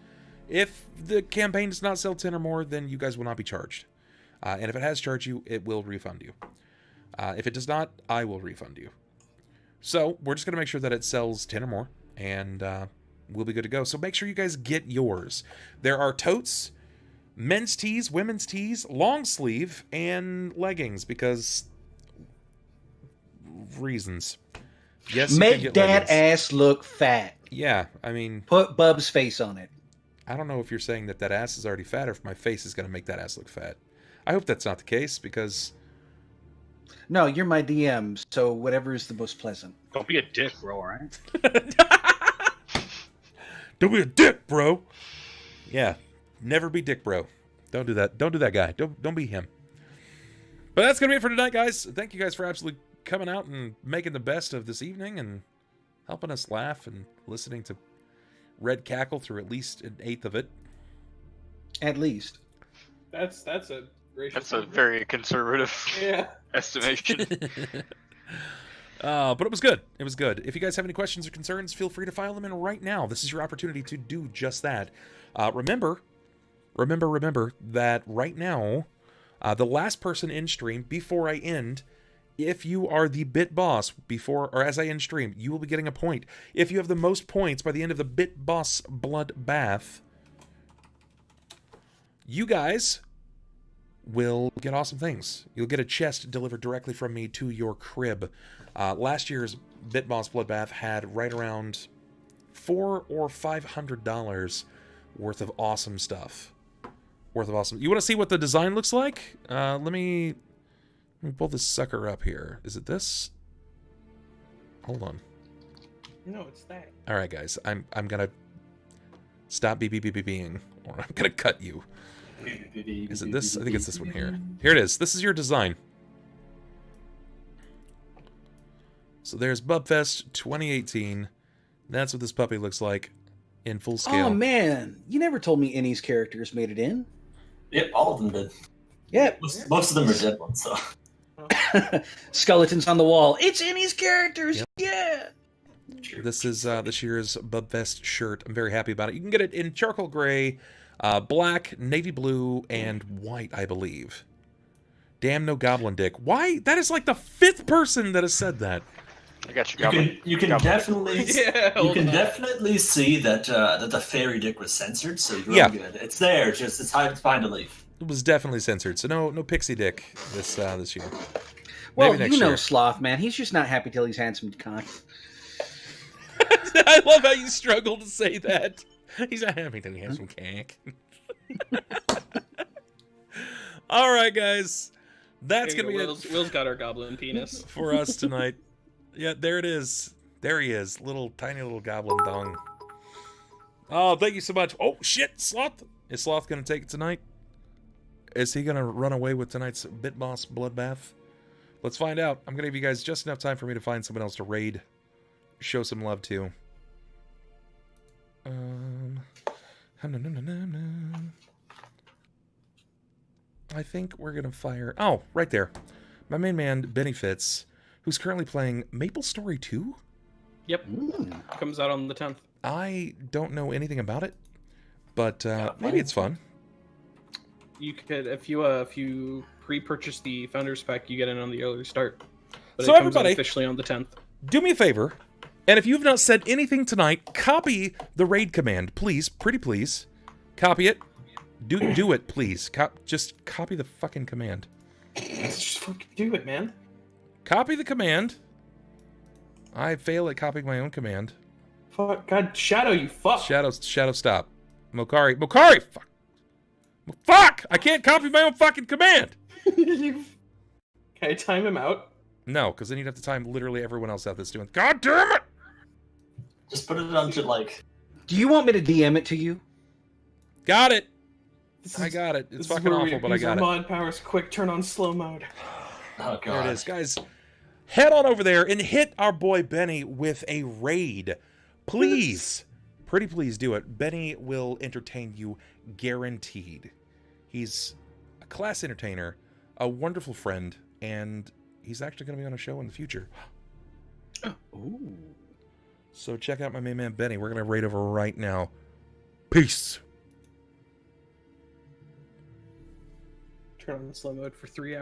[SPEAKER 1] If the campaign does not sell 10 or more, then you guys will not be charged. And if it has charged you, it will refund you. If it does not, I will refund you. So we're just going to make sure that it sells 10 or more, and we'll be good to go. So make sure you guys get yours. There are totes, men's tees, women's tees, long sleeve, and leggings, because reasons. Yes, you can
[SPEAKER 4] Make
[SPEAKER 1] get
[SPEAKER 4] that
[SPEAKER 1] leggings.
[SPEAKER 4] ass look fat.
[SPEAKER 1] Yeah, I mean,
[SPEAKER 4] Put Bub's face on it.
[SPEAKER 1] I don't know if you're saying that ass is already fat or if my face is going to make that ass look fat. I hope that's not the case, because...
[SPEAKER 4] No, you're my DM, so whatever is the most pleasant.
[SPEAKER 2] Don't be a dick, bro, alright?
[SPEAKER 1] Don't be a dick, bro. Yeah, never be dick, bro. Don't do that. Don't do that guy. Don't be him. But that's going to be it for tonight, guys. Thank you guys for absolutely coming out and making the best of this evening and helping us laugh and listening to Red cackle through at least an eighth of it.
[SPEAKER 4] At least.
[SPEAKER 3] That's a racial.
[SPEAKER 5] That's a very conservative
[SPEAKER 3] Yeah.
[SPEAKER 5] estimation.
[SPEAKER 1] But it was good. It was good. If you guys have any questions or concerns, feel free to file them in right now. This is your opportunity to do just that. Remember that right now, the last person in stream before I end, if you are the bit boss before or as I end stream, you will be getting a point. If you have the most points by the end of the bit boss bloodbath, you guys will get awesome things. You'll get a chest delivered directly from me to your crib. Last year's Bit Boss Bloodbath had right around $400 or $500 worth of awesome stuff. You want to see what the design looks like? Let me pull this sucker up here. Is it this? Hold on.
[SPEAKER 3] No, it's that.
[SPEAKER 1] All right, guys. I'm gonna stop being, or I'm gonna cut you. Is it this? I think it's this one here. Here it is. This is your design. So there's Bubfest 2018. That's what this puppy looks like in full scale.
[SPEAKER 4] Oh man, you never told me Innie's characters made it in.
[SPEAKER 6] Yep, all of them did.
[SPEAKER 4] Yep.
[SPEAKER 6] Most of them are dead ones, so.
[SPEAKER 4] Skeletons on the wall. It's Innie's characters.
[SPEAKER 1] Yep.
[SPEAKER 4] Yeah.
[SPEAKER 1] This is this year's Bubfest shirt. I'm very happy about it. You can get it in charcoal gray, black, navy blue, and white, I believe. Damn, no goblin dick. Why? That is like the 5th person that has said that.
[SPEAKER 5] I got you.
[SPEAKER 6] You can
[SPEAKER 5] Goblin.
[SPEAKER 6] definitely definitely see that that the fairy dick was censored, so you're
[SPEAKER 1] Yeah.
[SPEAKER 6] all good. It's there, just it's hard to find a leaf.
[SPEAKER 1] It was definitely censored, so no pixie dick this year.
[SPEAKER 4] Well,
[SPEAKER 1] Maybe next
[SPEAKER 4] you know
[SPEAKER 1] year.
[SPEAKER 4] Sloth, man. He's just not happy till he's handsome cock.
[SPEAKER 1] I love how you struggle to say that. He's not happy till he has some cack. All right, guys. That's going to be it
[SPEAKER 3] Will's got our goblin penis.
[SPEAKER 1] for us tonight. Yeah, there it is. There he is. Tiny little goblin dong. Oh, thank you so much. Oh, shit, Sloth. Is Sloth going to take it tonight? Is he going to run away with tonight's Bit Boss Bloodbath? Let's find out. I'm going to give you guys just enough time for me to find someone else to raid. Show some love to. I think we're going to fire... Oh, right there. My main man, Benny Fitz, who's currently playing Maple Story 2?
[SPEAKER 3] Yep. Comes out on the 10th.
[SPEAKER 1] I don't know anything about it, but maybe it's fun.
[SPEAKER 3] You could, if you pre-purchase the Founders Pack, you get in on the early start. But
[SPEAKER 1] So
[SPEAKER 3] it comes out
[SPEAKER 1] everybody,
[SPEAKER 3] officially on the 10th.
[SPEAKER 1] do me a favor, and if you've not said anything tonight, copy the raid command, please. Pretty please. Copy it. Do it, please. Just copy the fucking command.
[SPEAKER 3] Just fucking do it, man.
[SPEAKER 1] Copy the command. I fail at copying my own command.
[SPEAKER 3] Fuck, God, Shadow, you fuck.
[SPEAKER 1] Shadow, stop. Mokari, fuck. Fuck! I can't copy my own fucking command!
[SPEAKER 3] Can I time him out?
[SPEAKER 1] No, because then you'd have to time literally everyone else out that's doing. God damn it!
[SPEAKER 6] Just put it onto like.
[SPEAKER 4] Do you want me to DM it to you?
[SPEAKER 1] Got it!
[SPEAKER 3] This
[SPEAKER 1] I
[SPEAKER 3] is-
[SPEAKER 1] got it. It's
[SPEAKER 3] this is
[SPEAKER 1] fucking
[SPEAKER 3] where we
[SPEAKER 1] awful, but I
[SPEAKER 3] use
[SPEAKER 1] got
[SPEAKER 3] our
[SPEAKER 1] it.
[SPEAKER 3] mod powers. Quick, turn on slow mode.
[SPEAKER 6] Oh god.
[SPEAKER 1] There it is, guys. Head on over there and hit our boy Benny with a raid. Please. Pretty please do it. Benny will entertain you guaranteed. He's a class entertainer, a wonderful friend, and he's actually going to be on a show in the future.
[SPEAKER 4] Ooh.
[SPEAKER 1] So check out my main man Benny. We're going to raid over right now. Peace.
[SPEAKER 3] Turn on slow mode for 3 hours.